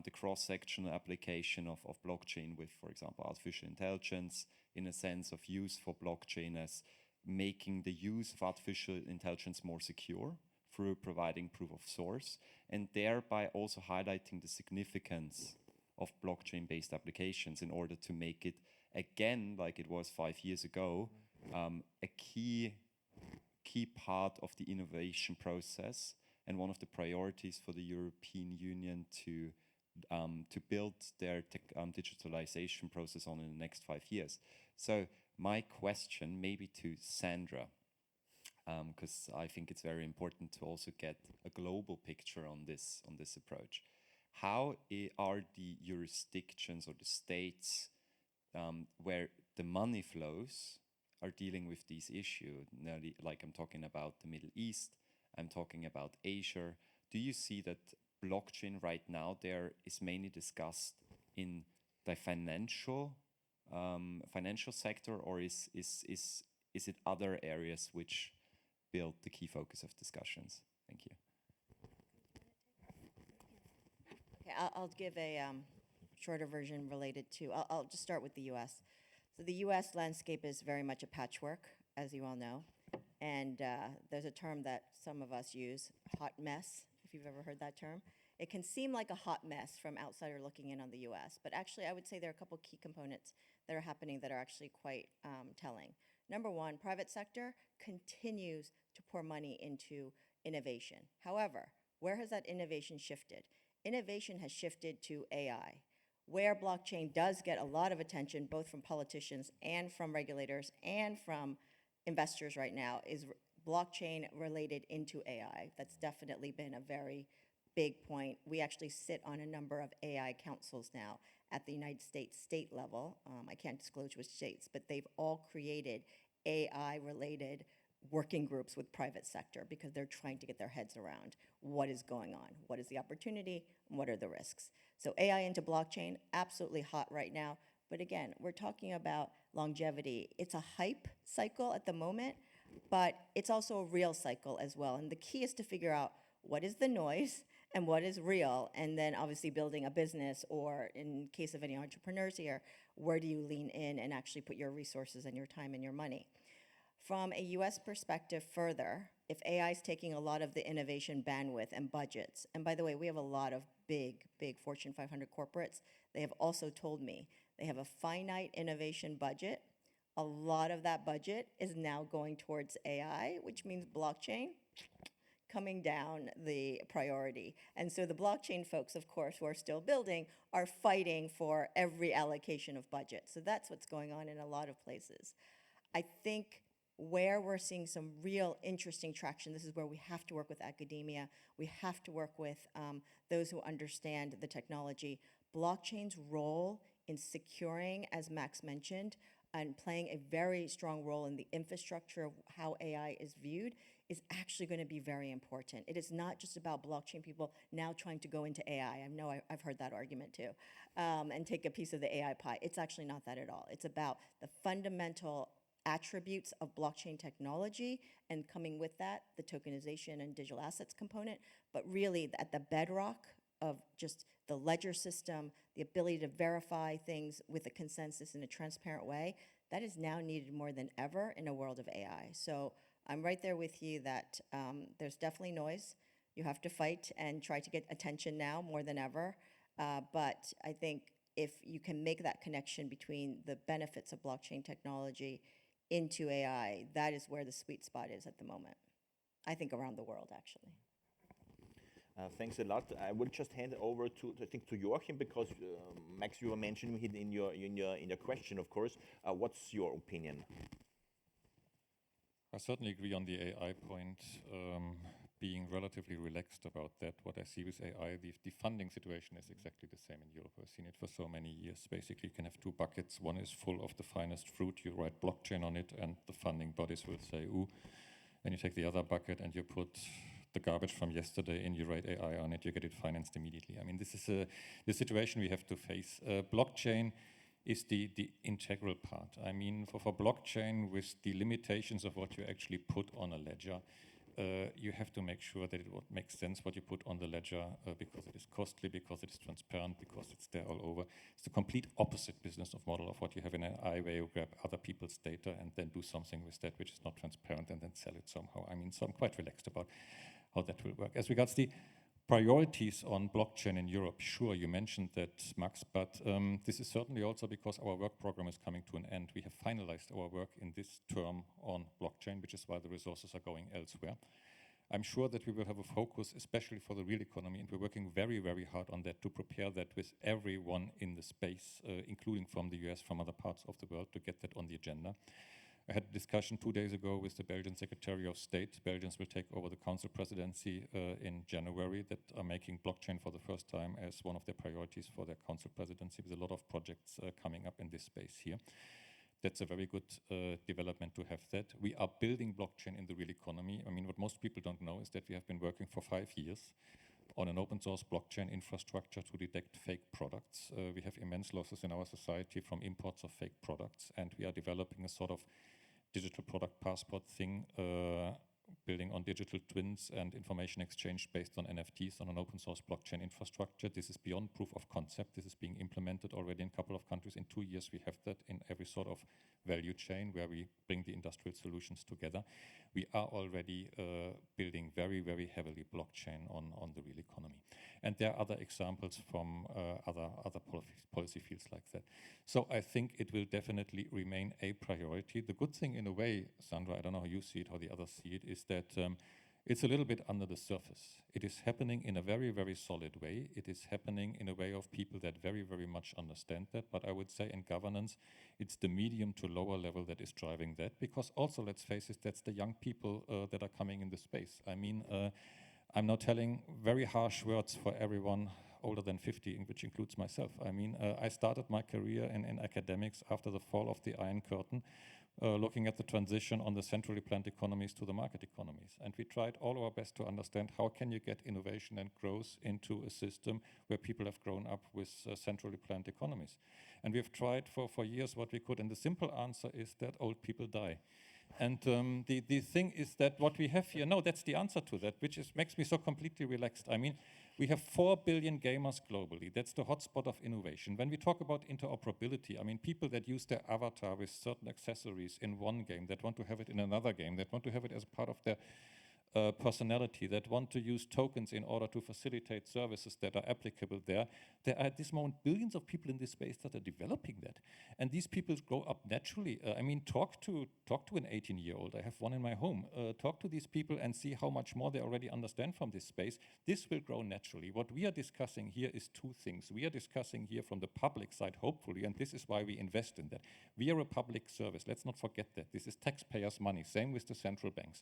the cross-sectional application of blockchain with, for example, artificial intelligence, in a sense of use for blockchain as making the use of artificial intelligence more secure through providing proof of source, and thereby also highlighting the significance of blockchain-based applications in order to make it, again, like it was 5 years ago, a key part of the innovation process and one of the priorities for the European Union to build their digitalization process on in the next 5 years. So my question maybe to Sandra, because I think it's very important to also get a global picture on this approach. How are the jurisdictions or the states where the money flows are dealing with these issues? Like I'm talking about the Middle East, I'm talking about Asia. Do you see that blockchain right now there is mainly discussed in the financial sector, or is it other areas which build the key focus of discussions? Thank you. Okay, I'll give a shorter version related to, I'll just start with the US. So the US landscape is very much a patchwork, as you all know. And there's a term that some of us use, hot mess, if you've ever heard that term. It can seem like a hot mess from outsider looking in on the US, but actually I would say there are a couple key components that are happening that are actually quite telling. Number one, private sector continues to pour money into innovation. However, where has that innovation shifted? Innovation has shifted to AI. Where blockchain does get a lot of attention, both from politicians and from regulators and from investors right now, is blockchain related into AI. That's definitely been a very big point. We actually sit on a number of AI councils now at the United States state level. I can't disclose which states, but they've all created AI-related working groups with private sector because they're trying to get their heads around what is going on, what is the opportunity, and what are the risks. So AI into blockchain, absolutely hot right now. But again, we're talking about longevity. It's a hype cycle at the moment, but it's also a real cycle as well. And the key is to figure out what is the noise and what is real, and then obviously building a business, or in case of any entrepreneurs here, where do you lean in and actually put your resources and your time and your money? From a US perspective further, if AI is taking a lot of the innovation bandwidth and budgets, and by the way, we have a lot of big Fortune 500 corporates, they have also told me they have a finite innovation budget. A lot of that budget is now going towards AI, which means blockchain coming down the priority. And so the blockchain folks, of course, who are still building, are fighting for every allocation of budget. So that's what's going on in a lot of places. I think where we're seeing some real interesting traction, this is where we have to work with academia, we have to work with those who understand the technology. Blockchain's role in securing, as Max mentioned, and playing a very strong role in the infrastructure of how AI is viewed is actually going to be very important. It is not just about blockchain people now trying to go into AI. I know I've heard that argument too, and take a piece of the AI pie. It's actually not that at all. It's about the fundamental attributes of blockchain technology, and coming with that, the tokenization and digital assets component, but really at the bedrock of just the ledger system, the ability to verify things with a consensus in a transparent way. that is now needed more than ever in a world of AI. So I'm right there with you that there's definitely noise. You have to fight and try to get attention now more than ever. But I think if you can make that connection between the benefits of blockchain technology into AI, that is where the sweet spot is at the moment. I think around the world, actually. Thanks a lot. I will just hand over to I think to Joachim, because Max, you were mentioning it in your question, of course. What's your opinion? I certainly agree on the AI point, being relatively relaxed about that. What I see with AI, the funding situation is exactly the same in Europe. I've seen it for so many years. Basically, you can have two buckets. One is full of the finest fruit. You write blockchain on it, and the funding bodies will say, ooh. Then you take the other bucket and you put the garbage from yesterday and you write AI on it, you get it financed immediately. I mean, this is the situation we have to face. Blockchain is the integral part. I mean, for blockchain, with the limitations of what you actually put on a ledger, you have to make sure that it makes sense what you put on the ledger, because it is costly, because it is transparent, because it's there all over. It's the complete opposite business of model of what you have in an AI, where you grab other people's data and then do something with that which is not transparent and then sell it somehow. I mean, so I'm quite relaxed about how that will work. As regards the priorities on blockchain in Europe, sure, you mentioned that, Max, but this is certainly also because our work program is coming to an end. We have finalized our work in this term on blockchain, which is why the resources are going elsewhere. I'm sure that we will have a focus, especially for the real economy, and we're working very, very hard on that to prepare that with everyone in the space, including from the US, from other parts of the world, to get that on the agenda. I had a discussion 2 days ago with the Belgian Secretary of State. Belgians will take over the Council presidency in January, that are making blockchain for the first time as one of their priorities for their Council presidency, with a lot of projects coming up in this space here. That's a very good development to have that. We are building blockchain in the real economy. I mean, what most people don't know is that we have been working for 5 years on an open source blockchain infrastructure to detect fake products. We have immense losses in our society from imports of fake products, and we are developing a sort of digital product passport thing, building on digital twins and information exchange based on NFTs on an open source blockchain infrastructure. This is beyond proof of concept. This is being implemented already in a couple of countries. In 2 years, we have that in every sort of value chain where we bring the industrial solutions together. We are already building very, very heavily blockchain on the real economy. And there are other examples from other policy fields like that. So I think it will definitely remain a priority. The good thing, in a way, Sandra, I don't know how you see it, how the others see it, is that it's a little bit under the surface. It is happening in a very, very solid way. It is happening in a way of people that very, very much understand that. But I would say in governance, it's the medium to lower level that is driving that. Because also, let's face it, that's the young people that are coming in the space. I mean, I'm now telling very harsh words for everyone older than 50, which includes myself. I mean, I started my career in academics after the fall of the Iron Curtain, looking at the transition on the centrally planned economies to the market economies. And we tried all our best to understand how can you get innovation and growth into a system where people have grown up with centrally planned economies. And we've tried for years what we could, and the simple answer is that old people die. And the thing is that what we have here, no, that's the answer to that, which makes me so completely relaxed. I mean, we have 4 billion gamers globally. That's the hotspot of innovation. When we talk about interoperability, I mean, people that use their avatar with certain accessories in one game, that want to have it in another game, that want to have it as part of their personality, that want to use tokens in order to facilitate services that are applicable there. There are at this moment billions of people in this space that are developing that. And these people grow up naturally. I mean, talk to an 18-year-old. I have one in my home. Talk to these people and see how much more they already understand from this space. This will grow naturally. What we are discussing here is 2 things. We are discussing here from the public side, hopefully, and this is why we invest in that. We are a public service. Let's not forget that. This is taxpayers' money. Same with the central banks.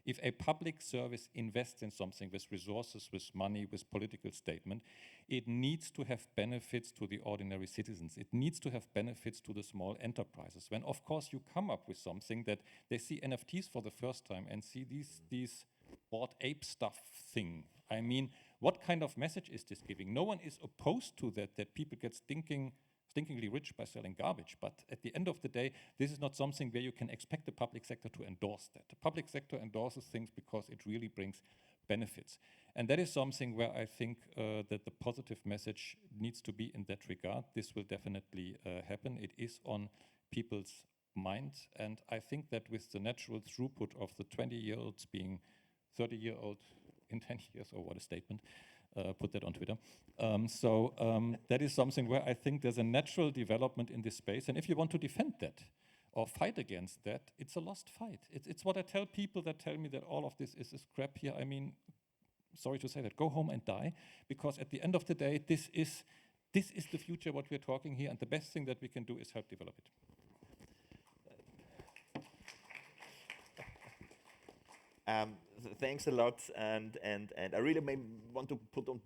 If a public service invests in something with resources, with money, with political statement, it needs to have benefits to the ordinary citizens. It needs to have benefits to the small enterprises. When, of course, you come up with something that they see NFTs for the first time and see these Bored Ape stuff thing, I mean, what kind of message is this giving? No one is opposed to that people get stinkingly rich by selling garbage. But at the end of the day, this is not something where you can expect the public sector to endorse that. The public sector endorses things because it really brings benefits. And that is something where I think that the positive message needs to be in that regard. This will definitely happen. It is on people's mind. And I think that with the natural throughput of the 20-year-olds being 30-year-old in 10 years, or what a statement, put that on Twitter. That is something where I think there's a natural development in this space. And if you want to defend that or fight against that, it's a lost fight. It's what I tell people that tell me that all of this is crap here. I mean, sorry to say that, go home and die, because at the end of the day, this is the future, what we're talking here, and the best thing that we can do is help develop it. Thanks a lot, and I really want to put on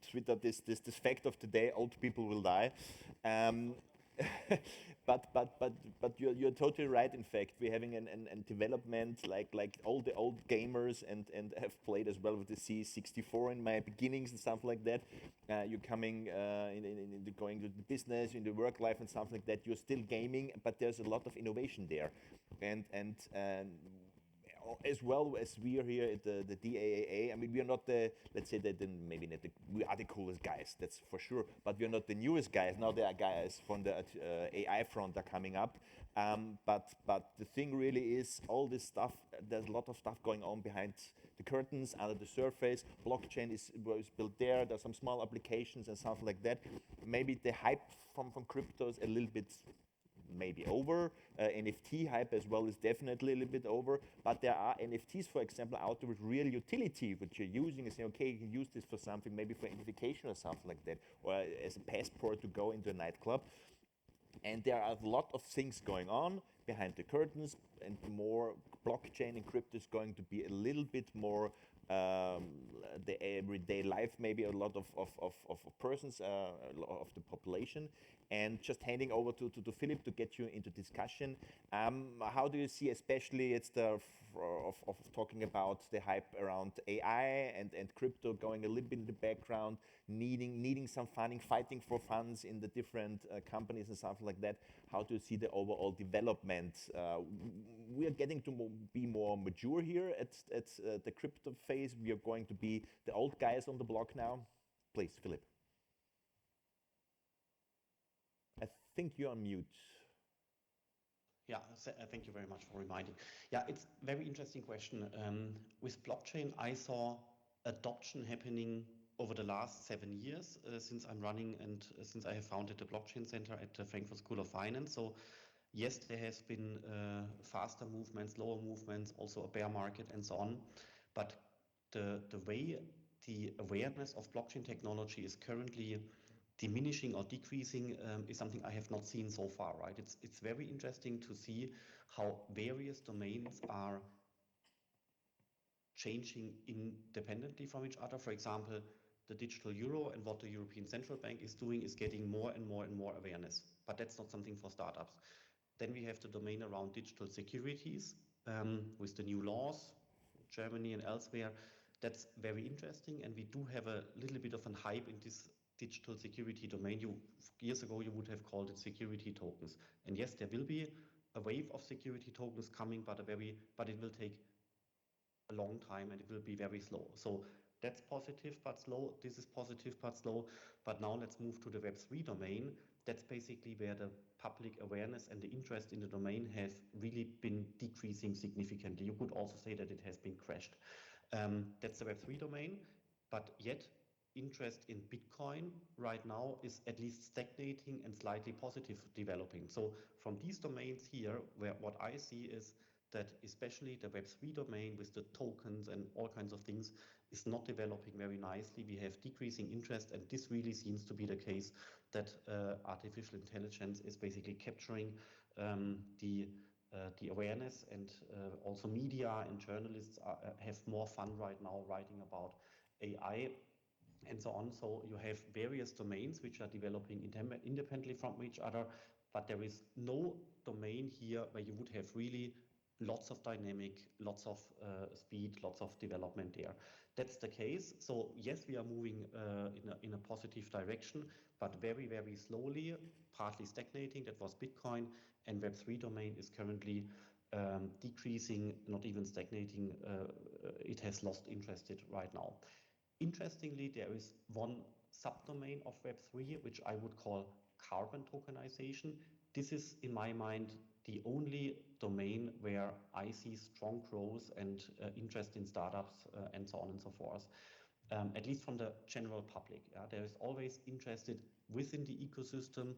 Twitter this fact of today: old people will die. But you're totally right. In fact, we're having a development like all the old gamers and have played as well with the C64 in my beginnings and stuff like that. You're coming going to the business, in the work life and stuff like that. You're still gaming, but there's a lot of innovation there, and as well as we are here at the DAAA, I mean, we are not we are the coolest guys, that's for sure, but we are not the newest guys. Now there are guys from the AI front are coming up, but the thing really is all this stuff, there's a lot of stuff going on behind the curtains, under the surface. Blockchain is built there, there's some small applications and stuff like that. Maybe the hype from crypto is a little bit maybe over. NFT hype as well is definitely a little bit over, but there are NFTs, for example, out there with real utility, which you're using and saying, okay, you can use this for something, maybe for identification or something like that, or as a passport to go into a nightclub. And there are a lot of things going on behind the curtains, and more blockchain and crypto is going to be a little bit more the everyday life, maybe a lot of persons, of the population. And just handing over to Philipp to get you into discussion. How do you see, especially it's of talking about the hype around AI and crypto going a little bit in the background, needing some funding, fighting for funds in the different companies and something like that. How do you see the overall development? We are getting to be more mature here at the crypto phase. We are going to be the old guys on the block now. Please, Philipp. I think you're on mute. Yeah, thank you very much for reminding. Yeah, it's a very interesting question. With blockchain, I saw adoption happening over the last 7 years since I'm running and since I have founded the Blockchain Center at the Frankfurt School of Finance. So yes, there has been faster movements, lower movements, also a bear market and so on. But the way the awareness of blockchain technology is currently diminishing or decreasing is something I have not seen so far, right? It's very interesting to see how various domains are changing independently from each other. For example, the digital euro and what the European Central Bank is doing is getting more and more and more awareness, but that's not something for startups. Then we have the domain around digital securities with the new laws, Germany and elsewhere. That's very interesting, and we do have a little bit of a hype in this digital security domain. Years ago, you would have called it security tokens. And yes, there will be a wave of security tokens coming, but it will take a long time and it will be very slow. So that's positive but slow. This is positive but slow. But now let's move to the Web3 domain. That's basically where the public awareness and the interest in the domain has really been decreasing significantly. You could also say that it has been crashed. That's the Web3 domain, but yet interest in Bitcoin right now is at least stagnating and slightly positive developing. So from these domains here, where what I see is that especially the Web3 domain with the tokens and all kinds of things is not developing very nicely. We have decreasing interest, and this really seems to be the case that artificial intelligence is basically capturing the awareness, and also media and journalists have more fun right now writing about AI and so on. So you have various domains which are developing independently from each other, but there is no domain here where you would have really lots of dynamic, lots of speed, lots of development there. That's the case. So yes, we are moving in a positive direction, but very, very slowly, partly stagnating. That was Bitcoin, and Web3 domain is currently decreasing, not even stagnating. It has lost interest right now. Interestingly, there is one subdomain of Web3, which I would call carbon tokenization. This is, in my mind, the only domain where I see strong growth and interest in startups and so on and so forth. At least from the general public. There is always interested within the ecosystem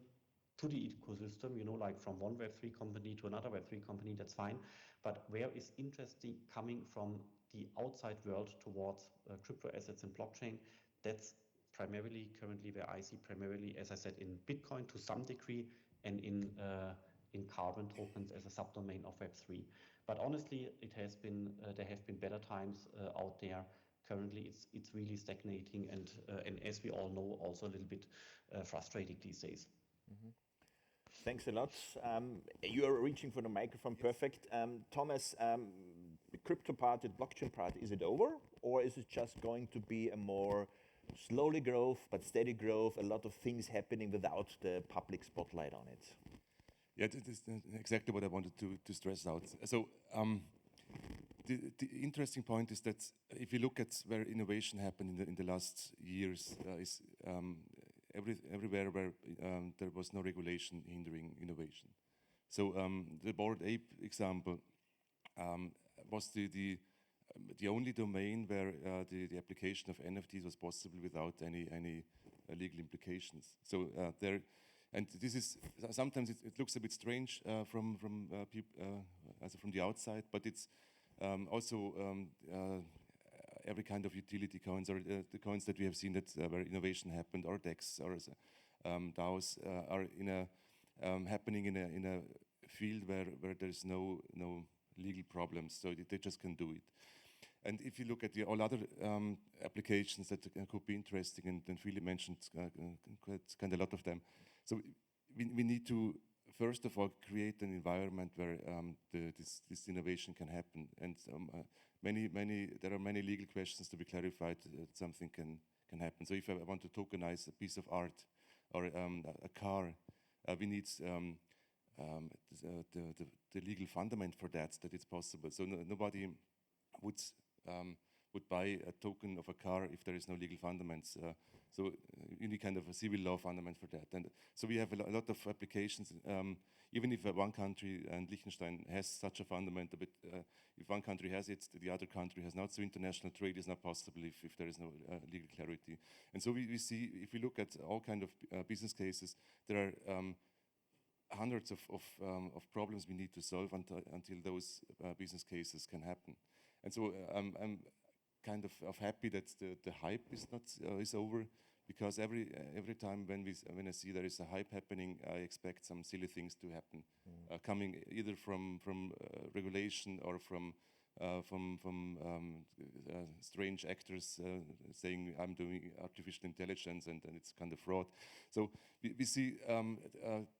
to the ecosystem, you know, like from one Web3 company to another Web3 company, that's fine. But where is interesting coming from the outside world towards crypto assets and blockchain? That's primarily currently where I see primarily, as I said, in Bitcoin to some degree, and in carbon tokens as a subdomain of Web3. But honestly, it has been there have been better times out there. Currently, it's really stagnating, and as we all know, also a little bit frustrating these days. Mm-hmm. Thanks a lot. You are reaching for the microphone, perfect. Thomas, the crypto part, the blockchain part, is it over, or is it just going to be a more slowly growth but steady growth? A lot of things happening without the public spotlight on it. Yeah, this is exactly what I wanted to stress out. So. The interesting point is that if you look at where innovation happened in the last years, is everywhere where there was no regulation hindering innovation. So the Bored Ape example was the only domain where the application of NFTs was possible without any legal implications. So there. And this is sometimes it looks a bit strange from the outside, but it's also every kind of utility coins, or the coins that we have seen that where innovation happened, or DEX or DAOs are happening in a field where there's no legal problems, so they just can do it. And if you look at all other applications that could be interesting, and Philipp mentioned quite a lot of them. So we need to, first of all, create an environment where this innovation can happen. And there are many legal questions to be clarified that something can happen. So if I want to tokenize a piece of art or a car, we need the legal fundament for that it's possible. So nobody would buy a token of a car if there is no legal fundaments. So you need kind of a civil law fundament for that. And so we have a lot of applications, even if one country, and Liechtenstein has such a fundament, but if one country has it, the other country has not. So international trade is not possible if there is no legal clarity. And so we see, if we look at all kind of business cases, there are hundreds of problems we need to solve until those business cases can happen. And so I'm kind of happy that the hype is over, because every time when I see there is a hype happening, I expect some silly things to happen, coming either from regulation or from strange actors saying I'm doing artificial intelligence, and it's kind of fraud. So we see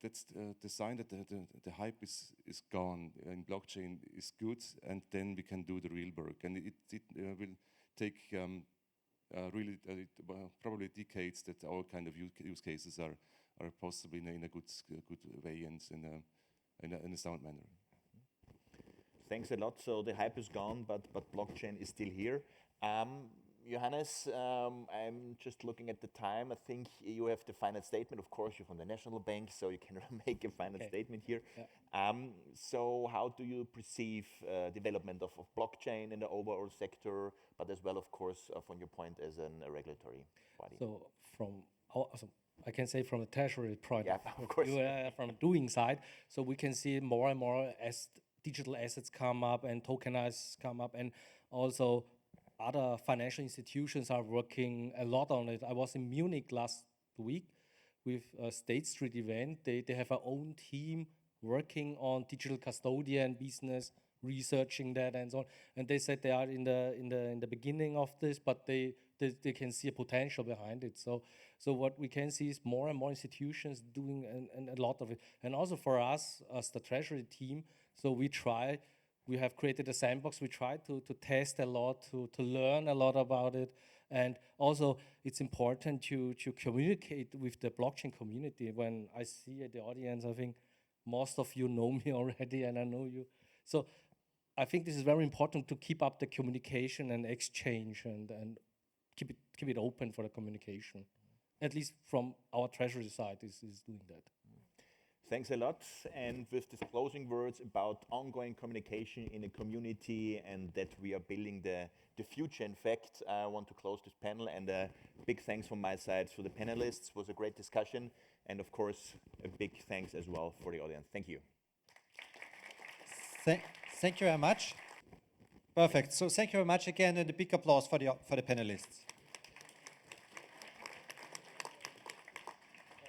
that's the sign that the hype is gone, and blockchain is good, and then we can do the real work. And it will take really probably decades that all kind of use cases are possible in a good way and in a sound manner. Thanks a lot. So the hype is gone, but blockchain is still here. Johannes, I'm just looking at the time. I think you have the final statement. Of course, you're from the National Bank, so you can make a final statement here. Yeah. So how do you perceive development of blockchain in the overall sector, but as well, of course, from your point as a regulatory body? So I can say from the treasury point, of course. From doing side, so we can see more and more as digital assets come up and tokenized come up, and also other financial institutions are working a lot on it. I was in Munich last week with a State Street event. They have their own team working on digital custodian business, researching that and so on. And they said they are in the beginning of this, but they can see a potential behind it. So what we can see is more and more institutions doing a lot of it. And also for us as the treasury team, so we have created a sandbox. We try to test a lot, to learn a lot about it. And also it's important to communicate with the blockchain community. When I see the audience, I think most of you know me already, and I know you. So I think this is very important to keep up the communication and exchange, and keep it open for the communication. At least from our treasury side is doing that. Thanks a lot. And with these closing words about ongoing communication in a community and that we are building the future, in fact, I want to close this panel. And a big thanks from my side for the panelists. It was a great discussion. And of course, a big thanks as well for the audience. Thank you. Thank you very much. Perfect. So thank you very much again, and a big applause for the panelists.